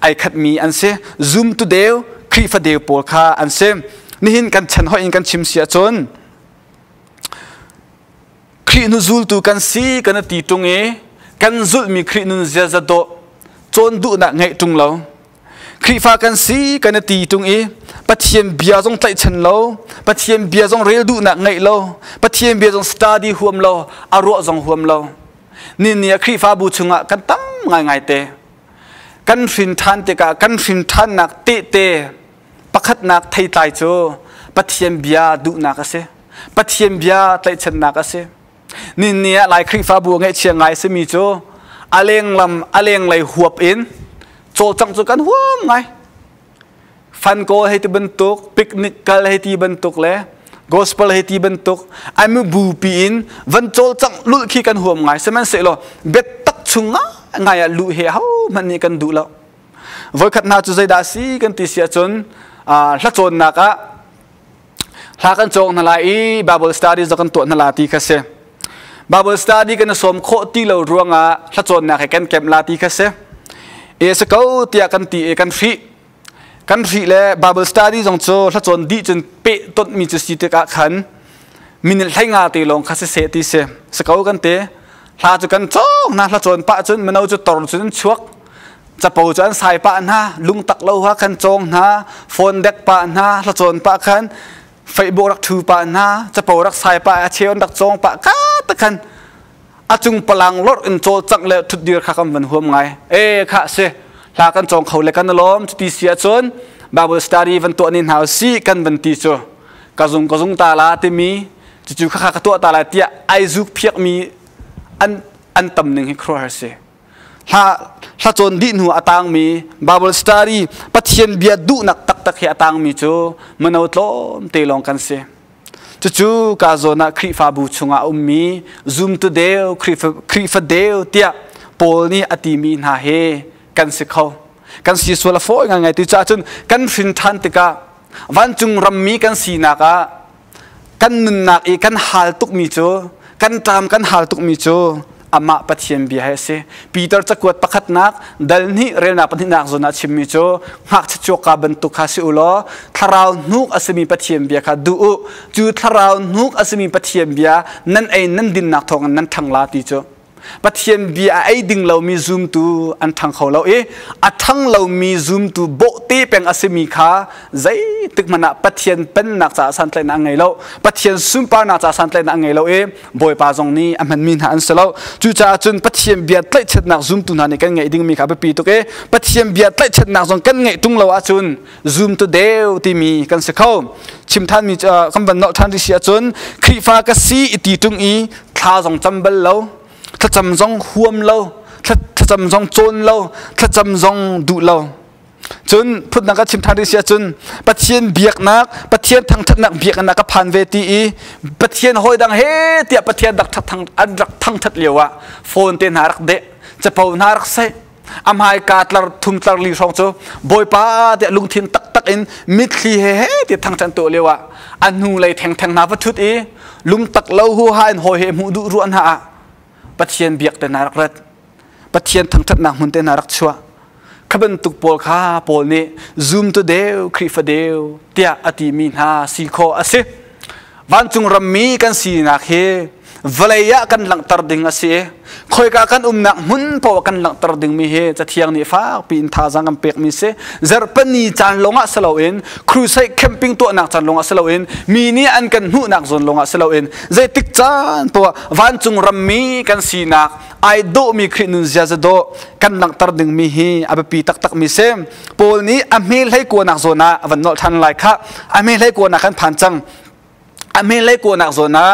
ไอคัดมีอันเซซูมตูเดียวครีฟเดียวโปลคาอันเซนี่หินกันฉันหอยกันชิมเสียจนครีนุซูลตูกันซีกันตีตรงกันซุลมีครีนุเจจะโตจนดูนักไงตรงเราครีฟ้ากันซีกันตีตรงปัจเจียนเบียร์จงใจฉันเราปัจเจียนเบียร์จงเรียลดูนักไงเราปัจเจียนเบียร์จงสตาร์ดีห่วมเราอารมณ์จงห่วมเรานี่เนี่ยครีฟ้าบูชงะกันตั้มง่ายเตะกันฟินทันเตะกันฟินทันนักเตะปักขัดนักไทยไตโจปัจเจียนเบียร์ดูนักเสปัจเจียนเบียร์ใจฉันนักเสนี่เนี่ยหลายครีฟ้าบูไงเชียงไงเสมีโจอาเลงลำอาเลงไหลหัวอินโจจังจุกันหัวไงฟันโกให้ที่บรรทุกปิกนิกกันให้ที่บรรทุกเลยกอสเปลให้ที่บรรทุกไอ้มือบูปีนวันโจจังลุขี้กันหัวไงเสมันเสร็จแล้วเบ็ดตักชุงไงลุเหี้ยวมันนี่กันดูแล้ววันขัดนาจุใจดาสีกันติเสียจนละจนนัก หากันจงนั่นแหละBible study จะกันตัวนั่นแหละที่เขาเสBible study กันสมโคที่เรารวงถ้าจนนะให้กันเก็บลาที่เขาเสสเกาเตียกันตีกันฟรีเลย Bible study จงโจถ้าจนดีจนเป๊ะต้นมีจุดสิทธิ์ขันมินให้งาตีลงเขาเสตีเสสเกากันเตะถ้าจุกันโจนะถ้าจนปะจนมันเอาจุดตรจนชวกจะปูจนสายปะนะลุงตักเล่าว่ากันจงนะโฟนเด็กปะนะถ้าจนปะขันไฟโบรักทูปะนะจะปูรักสายปะเชียวดักจงปะก้าตะกันอาจุงพลังรถอินโจจังเลทุดเดียร์ข้ากันวันหัวไงข้าเสลากันจงเขาเลยกันล้อมจุดที่เสียจนBible study วันตัวนี้หาสีกันวันที่โจกระจุงตาลาที่มีจู่ๆข้าตัวตาลาเตียไอซุกเพียกมีอันตำหนึ่งให้ครัวเสถ้าจนดินหัวต่างมี Bible study ปัจเจียนเบียดุนักตักเหต่างมีโจมันเอาล้อมเตลองกันเสจู่ๆกาโซนักครีฟาบูชงอามี zoom to เดียวครีฟเดียวเตียโพลนี่อติมีนาเฮกันเสเขากันสีสวลฟอยไงที่จ้าจนกันฟินทันติกาวันจุงรำมีกันสีนักกันนุนนักกันหาลตุกมีโจกันตามกันหาลตุกมีโจอามาปัจเจียนบีให้เสปีเตอร์จะกวดประคัดนักดัลนี่เรียนนักปฏินักโซนัชิมิโจหักจะโจกาบันตุกฮาสิอุลอทาราวนุกอาศมีปัจเจียนบีค่ะดูจูทาราวนุกอาศมีปัจเจียนบีนั่นไอ้นั่นดินนักทองนั่นทางลาติโจปัจเจียนบีไอ้ดิ่งเรามีซูมตูอันทางเขาเราอันทางเรามีซูมตูโบตีเป็นอาศมีค่ะใจตึกมันปัจเจียนเป็นนักจ่าสันเตนังไงเราปัจเจียนซุ่มปานักจ่าสันเตนังไงเราบ่อยปาจงนี้มันมีหาอันเสเราจู่จ้าจนปัจเจียนบีไล่เช็ดนักซูมตูนั่นกันไงดิ่งมีค่ะไปปีตุกปัจเจียนบีไล่เช็ดนักจงกันไงตุงเราอาจุนซูมตูเดียวที่มีกันเสเขาชิมท่านมีคำบรรณาท่านที่เสียจนครีฟ้ากษีอิติตุงท้าจงจำเบลเราถ้าจำจงห่วมเราถ้าจำจงโจนเราถ้าจำจงดุเราจนพูดนักชิมทางดิเสียจนปัจเจียนเบียกนักปัจเจียนทางนักเบียกนักกับพันเวทีปัจเจียนหอยดังเฮตีปัจเจียนดักทางอันดักทางทัดเลียวโฟนเตนหารักเดจะเป่าหารักเซอำหายกาตลาทุ่มตลาลีสองโจบอยป้าเดลุงทินตักอินมิดลีเฮตีทางจันตัวเลียวอันนูเลยแทงนาวัตถุลุงตักเล่าหัวหายหอยเฮมูดุรุนหาปัจเจียนเบียกเตนารักรัดปัจเจียนทั้งทัดนักมุนเตนารักชัวขบันตุกโปลข้าโปลนี้ซูมตัวเดียวครีฟเดียวเตียอติมีนาสีโคอาศัยวันจุงรำมีกันสีนักเฮวลัยกันหลังตรดิ่งอาศัยคอยกันนักมุนพอกันหลังตรดิ่งมีเฮจะเที่ยงนี่ฟ้าปีนท่าจังกันเปียกมีเสจร์ปนีจานลงอัสลาวินครูใส่แคมปิ้งตัวนักจานลงอัสลาวินมีนี่อันกันหูนักจนลงอัสลาวินใจติกจานตัววันจุงรำมีกันสีนักไอโดมีครินุนเจจะโดกันหลังตรดิ่งมีเฮอภิปีตักมีเสโพลนี้อเมริกานักโซนาวันนอทันไลค่ะอเมริกานักกันผ่านจังอเมริกานักโซนา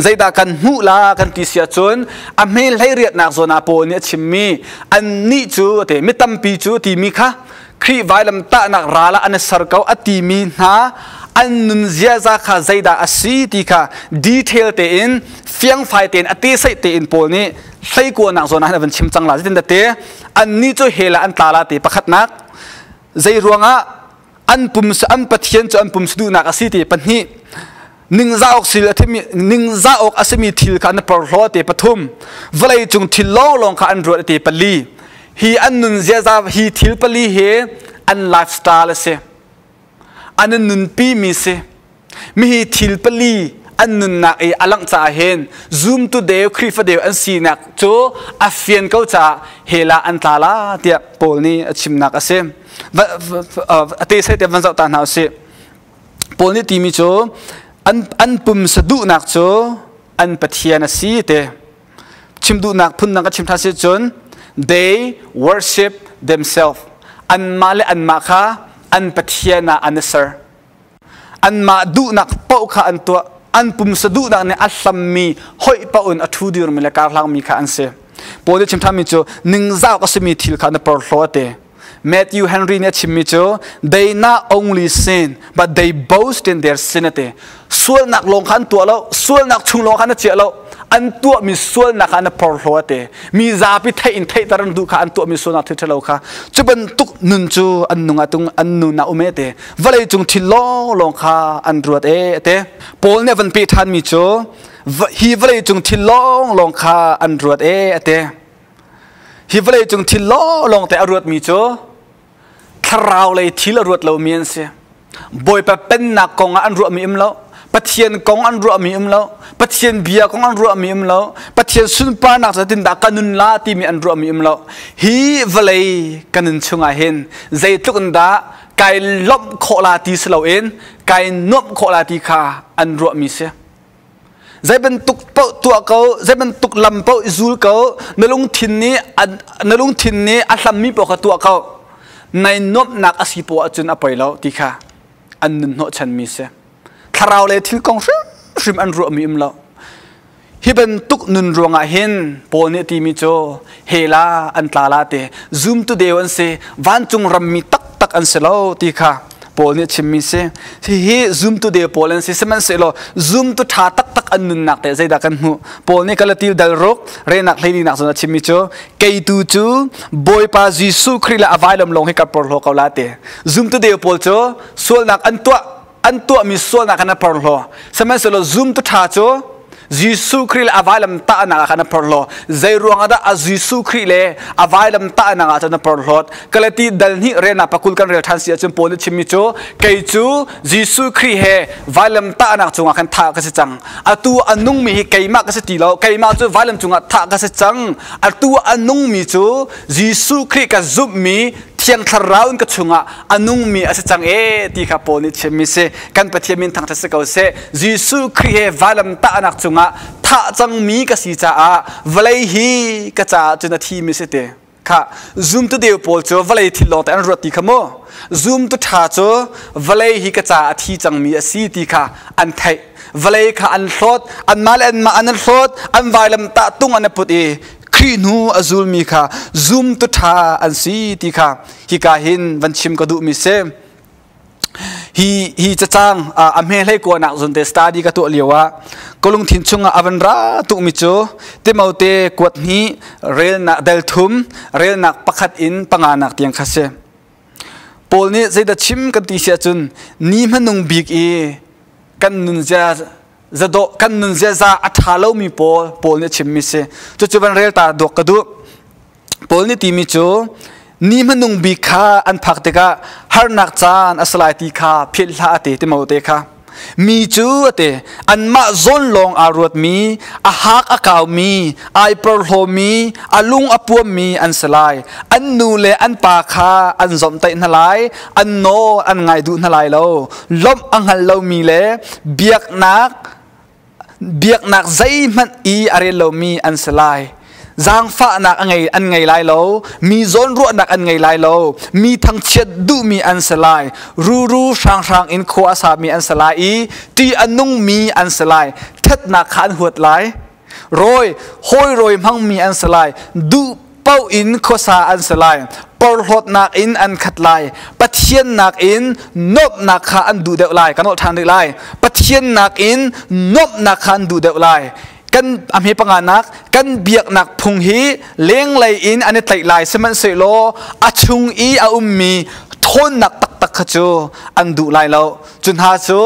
ใจดากันหูลากันติเสียจนอเมริกาเรียกนักโซนาโพนี้ชิมมีอันนี้จูเตมิตัมปีจูตีมีค่ะครีไวลำตานักราละอันสร์เกาอติมีนาอันนุนเจียจากค่ะใจดาอสีติค่ะดีเทลเตอินเฟียงไฟเตอินอติใส่เตอินโพนี้ใส่กว่านักโซนาให้มันชิมจังหลายที่เตอันนี้จูเฮละอันตาลาเตประคัดนักใจรวงอันปุ่มอันปัจเจียนจูอันปุ่มสดูนักอสีติปัญหีนิ่งซาออกสิลที่มีนิ่งซาออกอาศัยมีทิลกันปลอดเตปทุมเวลาจุงทิลลงกันอันรัวเตปลีฮีอันนุนเจซาฮีทิลปลีเฮอันไลฟ์สไตล์เสอันนุนปีมีเสมีฮีทิลปลีอันนุนนักอลังจ่าเห็นซูมตัวเดียวคลิฟเดียวอันสีนักโจอาเฟียนเขาจ่าเฮลาอันตาลาเตียโพลนี้ชิมนักเสเตเสเตวันเจ้าตาหนาวเสโพลนี้ทีมีโจอันปุ่มสะดุนักโจอันปะเทียนสีเตชิมดูนักพุ่นนักชิมทัศน์จน they worship themselves อันมาเลอันมาค่ะอันปะเทียนอันเสร์อันมาดูนักเป้าค่ะอันตัวอันปุ่มสะดุนักเนี่ยอัลลัมมีหอยป้าอุ่นอัทุดิรมิเลการลังมีค่ะอันเสพอได้ชิมทำมิโจหนึ่งเจ้าก็สมีทิลค่ะในปลอดเตMatthew Henry เนี่ยชิมมิโจ they not only sin but they boast in their sin เตส่วนนักลงขันตัวเราส่วนนักชุงลงขันเจียเรา อันตัวมิส่วนนักอันปอร์โลเตมีซาพิไทอินไทตรันดูค่ะอันตัวมิส่วนนักที่เราค่ะจะเป็นตุกนุนจูอันนุงตุงอันนุนาอุเมเตวันเลยจงทิลลงค่ะอันรวดเตปอลเนี่ยวันปีทันมิจูฮีวันเลยจงทิลลงค่ะอันรวดเตฮีวันเลยจงทิลลงแต่อรวดมิจูคราวเลยทิลรวดเราเมียนเสียบอยเป็นนักกองอันรวดมีแล้วปะเทียนกองอันรัวมีแล้วปะเทียนเบียกองอันรัวมีแล้วปะเทียนสุนปานักจะตินดักกันุนลาที่มีอันรัวมีแล้วฮีวเลยกันุนชงอาเห็นใจตุกันดาไก่ลบโคลาตีสลาวเอ็นไก่นบโคลาตีขาอันรัวมีเสียใจเป็นตุกเป้าตัวเขาใจเป็นตุกลำเป้าอิซูลเขาในลุงทินนี้อัลลัมมีปกตัวเขาในนบนักอาศิโปอจุนอภัยแล้วตีขาอันนุนโนชันมีเสียคราวเลยที่กองริมอันรัวมีแล้วฮิเป็นตุกนุนรวงอาเห็นปนตีมิโจเฮลาอันตาลาเตซูมตุเดวันเซวันจุงรำมีตักอันเสลาตีค่ะปนชิมมิเซที่เฮซูมตุเดปนเซสมันเสลาซูมตุท่าตักอันนุนนักแต่ใจดักันหูปนกาลติลดัลรกเรนักเลนีนักสนชิมมิโจเกยตูจูบอยปาจิสุคริลาอวัยลำลงให้กับปอลโลกาลาเตซูมตุเดปนโจส่วนนักอันตัวมีส่วนนักนับปอลโลสมัยสโลซูมตุท่าโจยิสุคริลอวัยลำตานักนับปอลโลใจรวงอาดยิสุคริลอวัยลำตานักนับปอลโลกลตีดัลนี้เรนับปักคุลกันเรียทันเสียจนปนชิมิโจเกยจูยิสุคริเฮวัยลำตานักจงอาคันท่ากัสจังอัตัวอันนุ่งมีเกยมากกัสตีโลเกยมาจูวัยลำจงอาท่ากัสจังอัตัวอันนุ่งมีจูยิสุคริกัสซุบมีเทียงทาราวน์กระชงอันนุ่งมีอาศัยจังตีขับปนิชมิเซกันปะเทียมินทางทัศกาวเซยิสุคริเฮวาลัมตานักจงท่าจังมีกษีจ้าวลัยฮีกระจาจุนทีมิเซเตค่ะซูมตัวเดียวปอลโจวลัยทิลลแต่อันรตีขโมซูมตัวท่าโจวลัยฮีกระจาทีจังมีอาศัยตีค่ะอันไทยวลัยค่ะอันโสดอันมาเลนมาอันโสดอันวาลัมตาตุงอันปุตเอครีนูอซูลมีค่ะซูมตุท่าอันสีตีค่ะฮิกาหินวันชิมกระดูมิเซฮีจะจ้างอเมริกานักจนเตสตาดีกับตัวเลียวก็ลงทิ้งชงอวันราตุมิโจเตมาเตกวดนี้เรลนักเดลทุมเรลนักปักขัดอินปังานักเตียงคาเซปอลนี้จะได้ชิมกันตีเสียจนนี่มันนุ่งบิกกันนุนจะโดกันนุนจะอัฐาลมีปอลเนี่ยชิมมิเซจุบันเรลตาดกกระดูปอลนี่ตีมิโจนี่มันนุ่งบิกาอันพักเตกะฮาร์นักจานอัสไลตีคาพิลาเตติมาเตคามีจูเตอันมาซอนลงอารวดมีอาฮักอากาวมีไอโปรโฮมีอาลุงอปัวมีอันสลายอันนูเลอันปาคาอันสมเตนลายอันโนอันไงดูนลายเราล้มอังฮัลเรามีเลเบียกนักใจมันอะไรเรามีอันสลายจางฟ้านักอันไงไล่เรามีโซนรั่วนักอันไงไล่เรามีทั้งเช็ดดูมีอันสลายรู้ช่างอินโคอาสามีอันสลายตีอันนุ่งมีอันสลายเท็ดนักขันหัวไหลห้อยโรยมั่งมีอันสลายดูเป้าอินโคสาอันสลายปอลหดนักอินอันขัดลายปะเทียนนักอินนบนักขาอันดูเดวลายกันอดทางเดวลายปะเทียนนักอินนบนักขาอันดูเดวลายกันอเมริกานักกันเบียกนักพุงฮีเลี้ยงไหลอินอันนี้ไต่ไหลสมันเสโลอาชุงอามีทนนักตักขจูอันดูไหลเราจนหาจู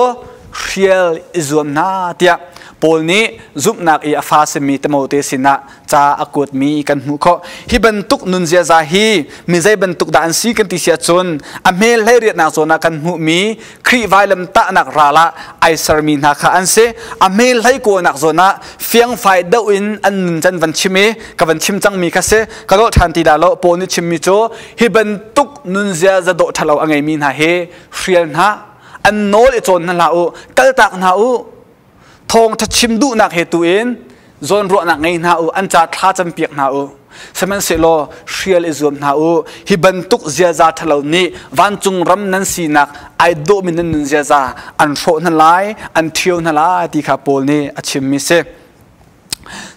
เรียลอิจวมนาเตียปอลนี้ซุปนักอาฟาสมีตมโอเตสินะจ้าอากดมีกันหุเขาฮิบันตุกนุนเซียซาฮีมีใจบันตุกด่านซีกันติเสียจนอเมริกาเรียนนักโซนักกันหุมีครีไวลัมตะนักราละไอซาร์มีนักอันเซอเมริกากูนักโซนักเฟียงไฟดาวินอันนุนจันวันชิมกับวันชิมจังมีคาเซกระโดดทันทีดาโลปอลนี้ชิมมิโจฮิบันตุกนุนเซียจะโดดทะเลาะอังไงมีนะเฮเฟียนฮะอันโนลจนนั่นละอูกัลตักนะอูทองทัดชิมดูนักเหตุเองโซนรัวนักไงนาอูอันจัดท่าจำเปียกนาอูสมัยเสโลเชียลอิจวมนาอูฮิบันตุกเจียซาทะเลนี้วันจุงรำนั้นสีนักไอโดมินันเจียซาอันโฟนั่นไลอันเที่ยวนั่นไลที่ขับโปลนี้อชิมมิเซ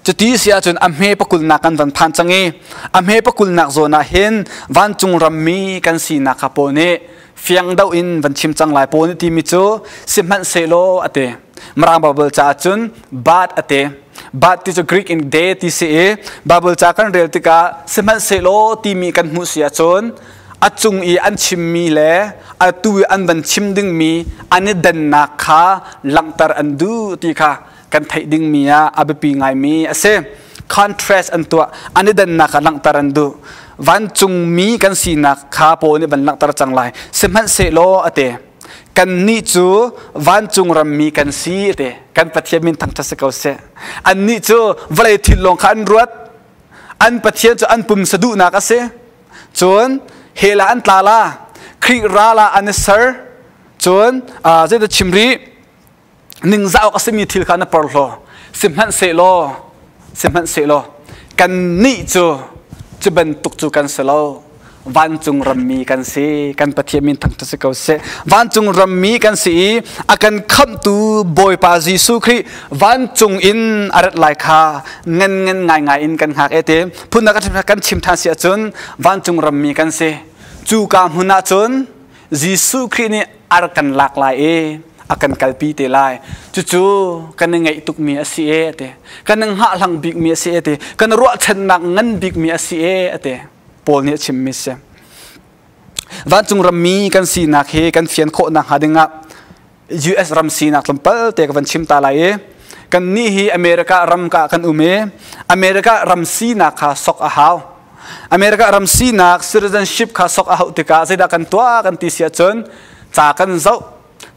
จุดที่เสียจนอเมปกุลนักกันวันพันจังเออเมปกุลนักโซนาเห็นวันจุงรำมีกันสีนักขับโปลนี้เฟียงดาวอินวันชิมจังไลโปลนี้ที่มิโจสิมันเสโลอเตมรางบับเบิลจ่าจุนบาดอเต but ti Greek in day ti se Bible cha kan rel tika seman selo ti mi kan mu sia chon achung I an chim mi le atu an ban chim ding mi ani dan na kha langtar andu ti kha kan thai ding mi a abepi ngai mi ase contrast an tua ani dan na kha langtar andu van chung mi kan sinak kha po ni ban langtar changlai seman selo ate kan ni chu van chung ram mi kan si te kan pathian min thang thasakau se an ni chu valai thil long khan ruat an pathian chu an pum sadu na ka se chon hela an tlala khri rala an sar chon je da chimri ning zao ka se mi thil khan par lo simhan se lo kan ni chu ban tuk chu kan selo van chung rammi kan si kan pathian min thang thasakau se van chung rammi kan si akan kham tu boy pa Jesu Kri van chung in arat lai kha ngen ngai in kan hak ete phuna kan chim than sia chun van chung rammi kan se chu ka huna chun Jesu Kri ni ar kan lak lai e akan kalpi te lai chu kan ngai tuk mi asi ete kan ha lang big mi asi ete kan ro chen nak ngan big mi asi ete Paul ni chim mi se van chung rammi kan si nak he kan fian kho na hadinga US ram si nak lampal te kan chim ta lai e kan ni hi America ram ka kan ume America ram si nak kha sok a haw America ram si nak citizenship kha sok a haw te ka zeda kan tua kan ti sia chon cha kan zau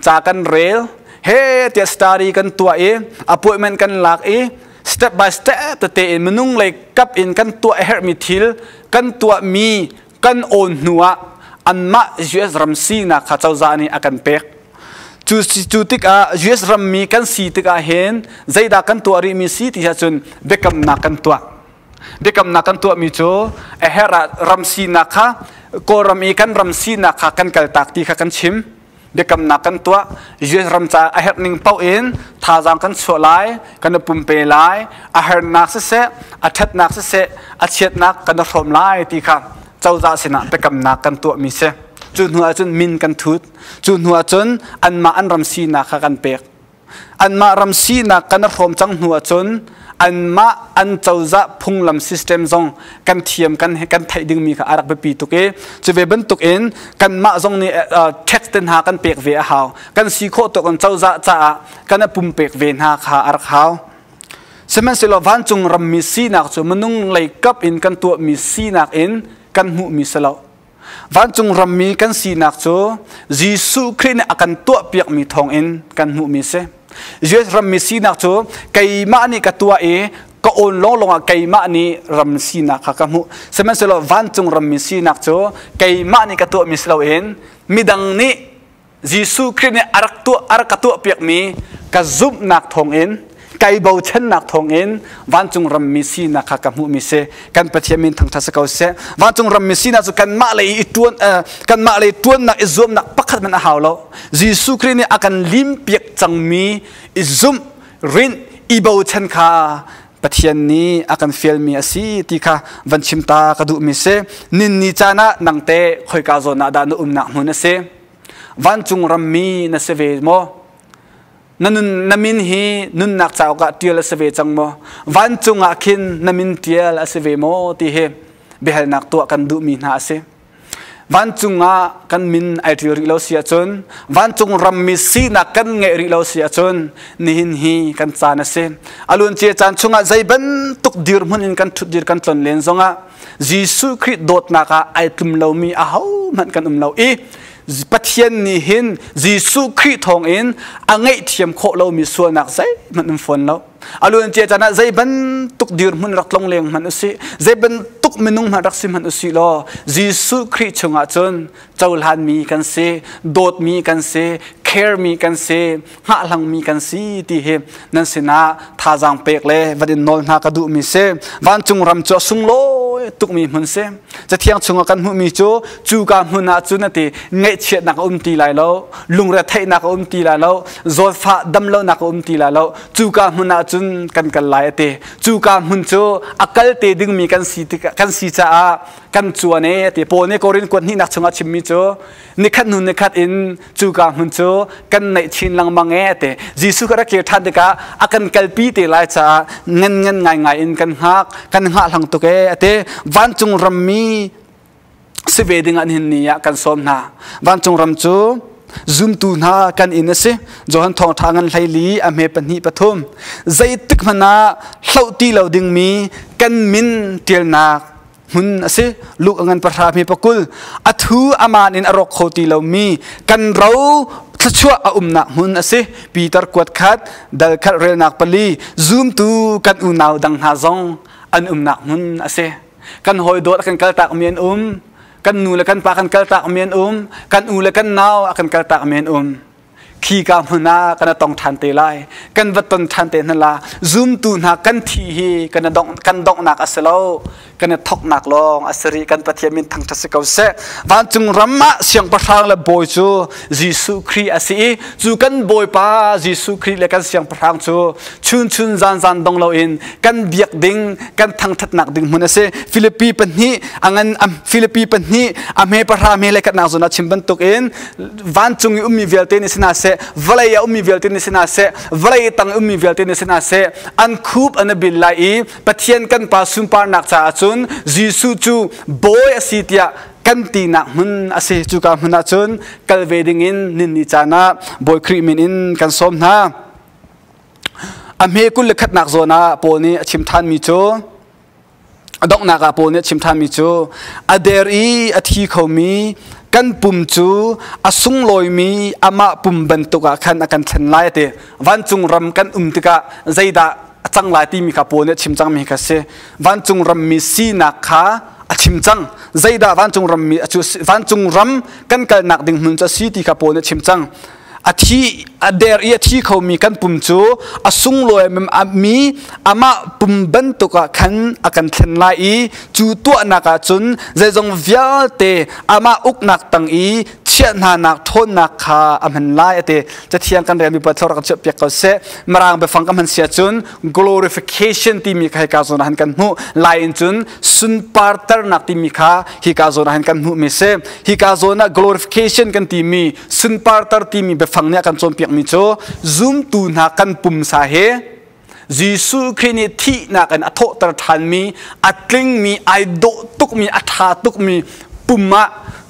cha kan rel he te study kan tua e appointment kan lak e step by step te in menung lai kap in kan tua her mi thil kan tua mi kan on nuwa anma US ram si na kha chawza ni akan pek chu tik a US ram mi kan si tik a hen zaida kan tua ri mi si ti ha chun bekam na kan tua mi chu a hera ram si na kha ko ram i kan ram si na kha kan kal tak ti kha kan chim bekam na kan tua US ram cha a her ning pau in tha jang kan so lai kan pum pe lai a her nak se a that nak se a chet nak kan rom lai ti kha chawza sina bekam na kan tua mi se chun hua chun min kan thut chun hua chun anma an ram si na kha kan pek anma ram si na kan rom chang hua chun anma an chawza phunglam system zong kan thiam kan thai ding mi kha arak be pi tuke cheve ban tuk in kan ma zong ni text ten ha kan pek ve a haw kan si kho to kan chawza cha kan pum pek ve na kha arak haw semen selo van chung ram mi si nak chu manung lai kap in kan tu mi si nak in kan mu mi selo van chung ram mi kan si nak chu Jesu Kri ne akan tu piak mi thong in kan mu mi se Jesus ram mi si nak chu kai ma ni ka tua e ka on long kai ma ni ram si nak kha ka mu semen selo van chung ram mi si nak chu kai ma ni ka tu mi selo in midang ni Jesu Kri ne arak ka tu piak mi ka zup nak thong in kai bau chen nak thong in van chung ram mi si na kha ka mu mi se kan pathian min thang thasakau se van chung ram mi si na chu kan ma le tuan na izum nak pakhat man a hawlo Jesu Kri ni akan lim piak chang mi izum rin I bau chen kha pathian ni akan fiel mi asi ti kha van chimta ka du mi se nin ni chana nangte khoi ka zo na da nu na mun se van chung ram mi na se ve mo namin hi nun nak chau ka tial asave chang mo van chunga khin namin tial asave mo ti he behal nak to kan du mi na ase van chunga kan min ai ri lo sia chon van chung ram mi si na kan nge ri lo sia chon nihin hi kan chan ase alun che chan chunga zaiban tuk dir mun in kan thut dir kan tlon len zonga Jesu Kri dot na ka ai tum lo mi a hau man kan lo e pathian ni hin Jesu Kri thong in angai thiam kho lo mi sual nak sai man fon lo alun che chana zai ban tuk dir mun rak long leng man usi zai ban tuk minung man rak sim man usi lo Jesu Kri chunga chon chaulhan mi kan se dot mi kan se care mi kan se ha lang mi kan si ti he nan sina tha jang pek le vadin nol na ka du mi se van chung ram cho sung lo ตุกมีมันเสจะเที่ยงชงกันหูมีจูกามุนาจูนตีเงยเฉียดนักตีลายแล้วลุงระเทนักตีลายแล้วโจฟ้าดำแล้วนักตีลายแล้วจูกามุนาจุนกันลายเตจูกามุนอักลเตดึงมีกันสีจ้ากันจวนเตโปเนกอรินกวนนี่นักชงชิมมีนิคัดนุนนิคัดอินจูกามุนกันในชินลังมังเตจิสุกระเกียรทันเดกาอากันกัลปีเตลายจ้าเงินง่ายอินกันหักหลังตุกเตวันจุงรำมีสิเวดิงอันหินนี้กันสมนาวันจุงรำจูzoom tu na kan inase johan thong thangan thaili ame pani pathum zai tik mana hlauti loading mi kan min tilna hun ase luk angan parha mi pakul athu aman in arok khoti lo mi kan rau thachua umna hun ase peter kwat khat dal khat rel nak pali zoom tu kan unaw dang ha zong an umna hun ase kan hoi dot kan kal tak mien kan nu le kan pa kan kal tak mien kan u le kan naw akan kal tak mienขี้กามหน้ากันต้องทันเตลัยกันวัดต้นทันเตนั่นละซูมตูนักกันทีฮีกันดองนักอัศโลกันทอกนักลองอัศรีกันปฏิมินทั้งทัศกเสวันจุงรัมมะเสียงประทางและโบยจูยิสุครีอาศีจูกันโบยป้ายิสุครีและกันเสียงประทางจูชุนจานดงเราอินกันเบียกดิ่งกันทั้งทัดนักดิ่งมันเสฟิลิปปีปันนี้อังอันฟิลิปปีปันนี้อเมประทาเมเลกันนักจุนชิมบันตุกอินวันจุงมีเวลเตนิสนาเสวลายมีเวลตินสินาเสวลายตังมีเวลตินสินาเสอันคูบอันบิลไลปะเทียนกันปาสุมปานักจ่าจุนจิสุจูโบยสิทยากันตีนักมันอาศัยจูกามันจุนกัลเวดิงินนินนิจานะโบยครีมินินกันสมนะอเมกุลขัดนักโซนาปนีชิมทานมิโจดอกนักปนีชิมทานมิโจอเดรีอธิเขามีกันปุ่มจูอสุงลอยมีอามาปุ่มบรรทุกขันกันทันไล่เตวันจุงรำกันติกะใจดาจังไล่ที่มีขับปนชิมจังมีกษวันจุงรำมีสีนักขาชิมจังใจดาวันจุงรำมีวันจุงรำกันกันนักดิ่งมันจะสีที่ขับปนชิมจังอาทิเดรีที่เขามีกันปุ่มจูอสุงลอยมีอามาปุ่มบรรทุกขันกันทันไล่จูตัวนักจุนใจจงวิาเตอามาอุกนักตังเชียนหานักทนนักขาอมันไล่เตจะเทียงกันเรียนมีปัจจัยกันเชื่อเปียกเขาเสมารางไปฟังกันมันเสียจุน glorification ที่มีใครกาโซนันกันหูไลน์จุนสุนปาร์เตอร์นักที่มีค่าฮิกาโซนันกันหูไม่เสฮิกาโซนั glorification กันที่มีสุนปาร์เตอร์ที่มีไปฟังเนี่ยกันจนเปียกมีโจ zoom ตูนักกันปุ่มสาเหยิสุครินิที่นักกันอัฐตรฐานมีอัตลิงมีไอโดตุกมีอัฐาตุกมีปุ่มมะ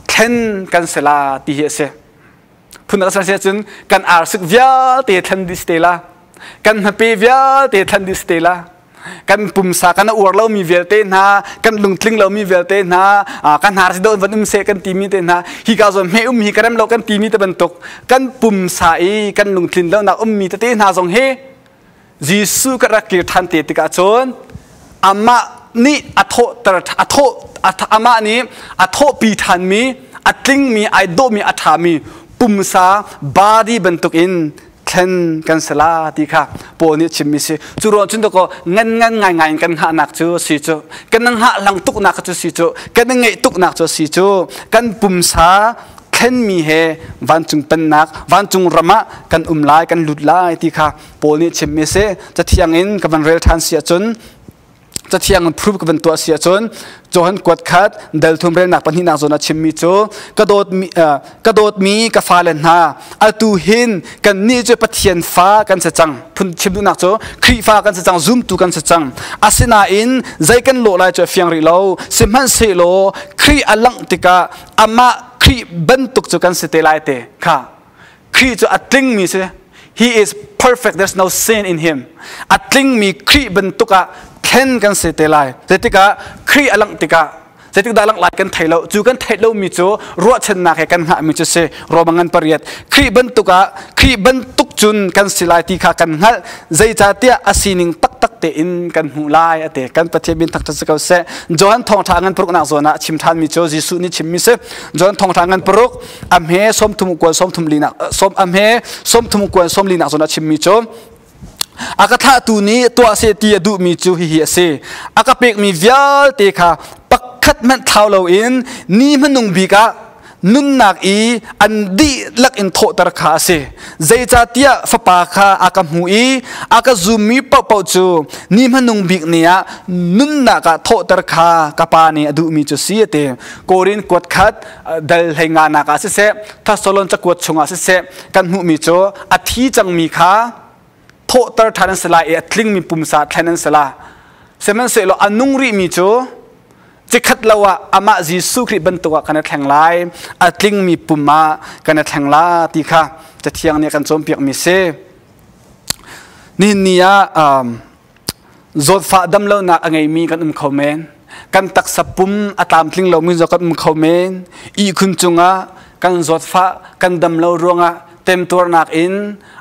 เทนกันเสลาตีเหเสพูดนักสังเกตจนกันอาร์สึกวิาเตทันดิสเตล่ากันมาเปีวิาเตทันดิสเตล่ากันปุ่มสากันอวดเรามีเวลเตนะกันลุงทลิงเรามีเวลเตนะกันหาสิโดนวันเสกันตีมีเตนะฮิกาโซเฮฮิกระมเรากันตีมีตะบันตกกันปุ่มสายกันลุงทลิงเราหนักมีเตนะทรงเฮยิสุกระกิทันเตติกาโจนอามานี่อัฐตระอามานี้อัฐปีทันมีอัตลิงมีไอโดมีอัฐามีปุ่มสาบาดีบรรทุกอินเทนกันสลาติค่ะปนิชิมิสิจุรอนจุนตก็เงินง่ายกันหานักจูสิจูกันนั่งหาหลังตุกนักจูสิจูกันนั่งเงยตุกนักจูสิจูกันปุ่มสาเข็นมีเฮวันจุงเป็นนักวันจุงรำมะกันไลกันหลุดไลติค่ะปนิชิมิสิจะเที่ยงอินกับวันเรลทันเสียจนจะเที่ยงพรูฟกับตัวเสียจนจนกวดขัดเดลทุ่มเรนักปัญหาโซนชิมมิโจกระโดดมีกฟ้าเลนหาอัตูหินกันนี่จะปะเทียนฟ้ากันเสจังพุ่นชิมดูนักโจครีฟ้ากันเสจังซูมตูกันเสจังอาศินาอินใจกันโลลายจะเฟียงริโลสิมันเซโลครีอลังติกาอามาครีบันตุกจุกันเสตลายเตค่ะครีจะอัดลิงมีเส He is perfect there's no sin in him อัดลิงมีครีบันตุกะเข็นกันเสตลายเสติกาครีอลังติกาเสติกาลังลายกันไทยเราจูกันไทยเรามีจูรัวชนะแค่กันหามีจูเสรอมังงันปริยัดครีบันตุกะครีบันตุกจุนกันสิลายตีขากันหัดใจจ่าเตียอาศินิงตักเตอินกันหูลายเตกันปฏิบินทักทัศกเสจวนทองทางกันปรุกนักโซนะชิมทานมีจูจิสุนิชิมมิเสจวนทองทางกันปรุกอเมสมทุมกวนสมทุมลีนักสมอเมสมทุมกวนสมลีนักโซนะชิมมิจู อากาศตัวนี้ตัวเสตีดูมีจูฮิเฮเซอากาเป็กมีวิลเตค่ะปักขัดมันเท่าเราอินนี่มันนุ่งบีกะนุนนักอีอันดีลักอินโทตระคาเซใจจัดยาฝปาคาอากาหูอีอากาซูมีเป่าเป่าจูนี่มันนุ่งบีกเนี่ยนุนนักโทตระคากะปานี่ดูมีจูเสียเตโกรินกวดขัดเดลให้งานนักอาเซถ้าโซลอนจะกวดชงอาเซกันหูมีจูอาทิจังมีคาโทตระทานันสลายทลิงมีปุ่มสาทานันสลาเซมันเสลออันนุ่งรีมีจูจะขัดเราว่าอามาจีสุคริบันตัวกันแทงไลอัดลิงมีปุ่มมากันแทงลาตีค่ะจะเที่ยงเนี่ยกันโจมเปียกมีเซนี่เนี่ยจดฟ้าดำเราหนักไงมีกันเขาเมนกันตักสปุ่มอาตามลิงเรามีจดกันเขาเมนอีคุณจงอ่ะกันจดฟ้ากันดำเรารวงอ่ะเต็มตัวนักอิน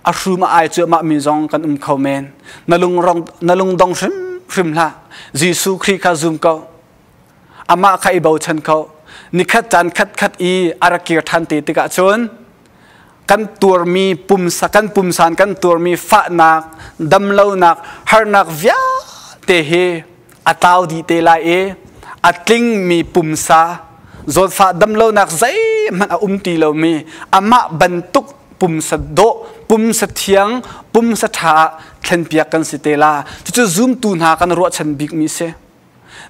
อาชูมาไอเจอมามีจงกันเขาเมนนลุงดองชิมละจีสุคริกาซุมเขาอามาใครเบาฉันเขานิคัดจันคัดอีอารักเกียร์ทันติติกะชนกันตัวมีปุ่มสักันปุ่มสันกันตัวมีฟ้านักดำเล่านักฮาร์นักวิาเตเฮอัตาวดีเตลาเออัตลิงมีปุ่มซาจดฟ้าดำเล่านักใจมันตีเรามีอามาบรรทุกปุ่มสัดโดปุ่มสัดเทียงปุ่มสัดหาเข็นเปียกันสิเตลาจะซูมตูนหากันรัวฉันบิ๊กมีเซ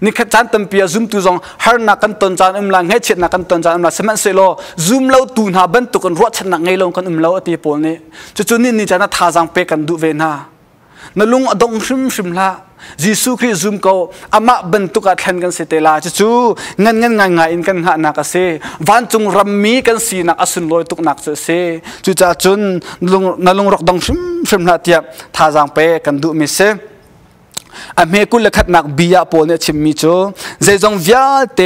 นี่ขจันตัมปียซูมตูจงฮาร์นักกันตนจานลางให้เช็ดนักกันตนจานลางสมัยเซโลซูมเล่าตูนหาบันตุกันรัวฉันนักไงลงกันเล่าอติปนนี่จุดนี้นี่จะน่าท่าจังเปกันดูเวน่านลุงอดงชิมละยิสุคริซูมเขาอามาบันตุกันแทนกันเสตลาจุดงั้นง่ายอินกันหานักเสวันจงรำมีกันสีนักอสุนลอยตุกนักเสจุดจุนลุงรกดงชิมละเทียบท่าจังเปกันดูมิเซอเมกุลขัดนักบิยาปนเนี่ยชิมมิโจใจจงวิาเต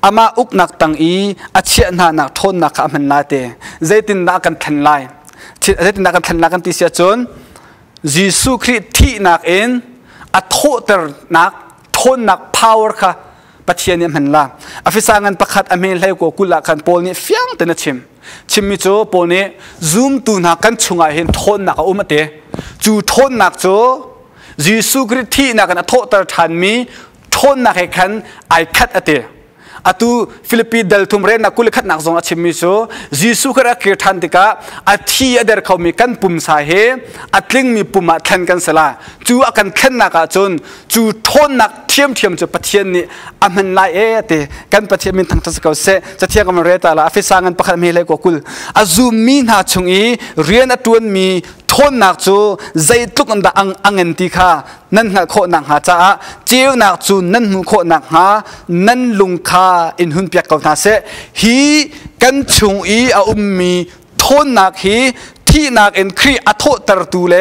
อามาอุกนักตังอีอาเชียนานักทนนักอามันลาเตใจตินนักกันทันไลใจตินนักกันทันนักกันติเสียจนยิสุคริสต์ที่นักเอ็นอาโทเตอร์นักทนนัก power ค่ะปัจเจียนเนี่ยมันละอภิษางันประคัดอเมริกากุลขันปนเนี่ยเฟียงแต่เนี่ยชิมมิโจปนเนี่ยซูมตูนักกันชงอาเห็นทนนักอุมาเตจูทนนักโจยิสุคริสต์ที่นักนั้นโทษตระทันมีทนนักให้ขันไอคัดอเตอตูฟิลิปปีเดลทุมเรนนักกุลขัดนักจงอาชิมิโซยิสุคริสต์เกิดทันติกาอาที่อเดร์เขามีกันปุ่มสาเหอัดลิงมีปุ่มทันกันสละจูอากันขันนักจนจูทนนักเทียมจะปะเทียนนี่อามันไลเอเตกันปะเทียนมีทั้งทัศกาเสจะเทียงกันเรตาละอฟิสังกันประคันมีเลยกุลอาซูมีนาชงอีเรียนอตัวมีทนนักจูใจตุกันดาอังเงินตีค่ะนั่นหาโคนักหาจ้าเจียวนักจูนั่นหูโคนักหานั่นลุงค่าอินหุ่นเปียกกับนาเสฮีกันชงอีอามีทนนักฮีที่นักเอ็นครีอัทโตตรตูเล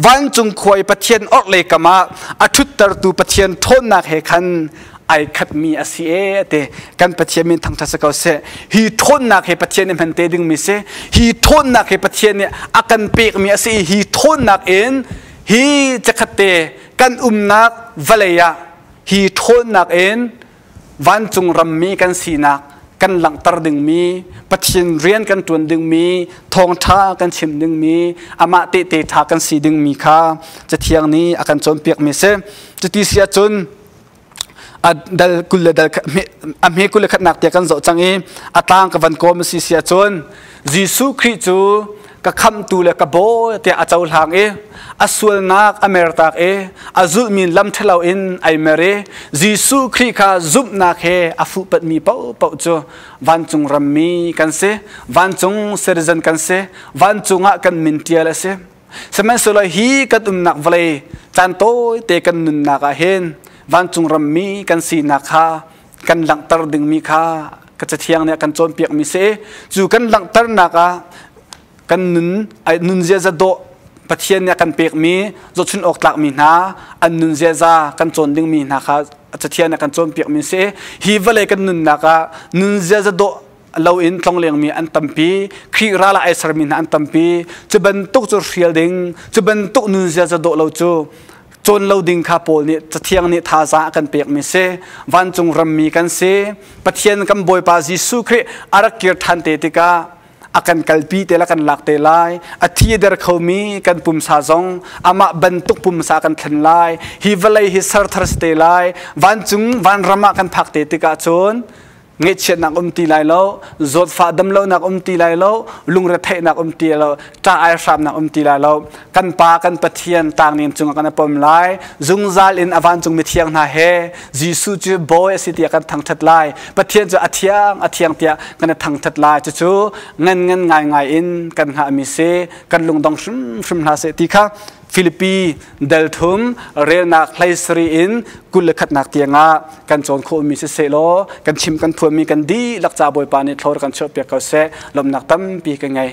วันจงคอยปะเทียนออกเลกมาอัทุตรตูปะเทียนทนนักเฮคันไอขัดมีอาศัยเตกันปะเทียนมีทั้งทัศกาเสฮีทนนักเฮปะเทียนเนี่ยมันเตดึงมีเสฮีทนนักเฮปะเทียนเนี่ยอากันเปียกมีอาศัยฮีทนนักเอ็นฮีจะขัดเตกันนักวลัยฮีทนนักเอ็นวันจงรำมีกันสีนักกันหลังตรดึงมีปะเทียนเรียนกันตวนดึงมีทองท่ากันชิมดึงมีอามาเตท่ากันสีดึงมีค่ะจะเที่ยงนี้อากันจนเปียกมีเสจะตีเสียจนดัลกุลดัลอเมกุลขัดนักเตียกันโจจังเออาตางกับวันโกมสิเสียจนยิสุคริสต์จูกับคำตูเลกับโบเตียอาเจ้าหางเออาส่วนนักอเมริกาเออาจุมีลำเทลาอินไอเมเรยิสุคริสต์ค่ะจุบนักเฮอาฟุปัดมีเป่าจูวันจงรำมีกันเสวันจงเซรจันกันเสวันจงกันมินเทียลเสสมัยสุดฮีกันนักวลัยจันโตเตกันนุนนักเฮนวันจงรำมีกันสีนักฮากันหลังตรดึงมีค่าก็จะเที่ยงเนี่ยกันโจนเปียกมีเสจู่กันหลังตรนักกันนุนเจจะโดปะเทียนเนี่ยกันเปียกมีจดชุนออกหลักมีนาอันนุนเจจะกันโจนดึงมีนะคะจะเที่ยงเนี่ยกันโจนเปียกมีเสฮีวเลยกันนุนนักนุนเจจะโดเราอินทองเลียงมีอันตัมปีขีราละไอสารมีอันตัมปีจะบรรทุกจะเรียลดิงจะบรรทุกนุนเจจะโดเราจูจนเราดิ่งข้าโพลนี่จะเที่ยงนี่ท่าจะกันเปียกมิเซวันจงรำมีกันเซปะเทียนกันบอยปาจิสุคริอารักเกียรทันเตติกา akan kalpi te la kan lak te lai athi der khomi kan pum sa zong ama bantuk pum sa kan thlen lai hi valai hi sar thar ste lai vancung van rama kan phak te tika chon nge chet nak ti lai lo zot fa dam lo nak ti lai lo lung ra the nak ti lo ta ai sham nak ti lai lo kan pa kan pathian tang nin chung kan pom lai zung zal in avan chung mi thiang na he jisu chu boy city kan thang that lai pathian chu athiang tia kan thang that lai chu ngan ngai in kan ha mi se kan lung dong shum na se ti kha Filipi delthum rel nak plaisri in kul khat nak tianga kan chon kho mi se lo kan chim kan phum mi kan di lakcha boy pa ni thlor kan chop pe ka se lom nak tam pi ka ngai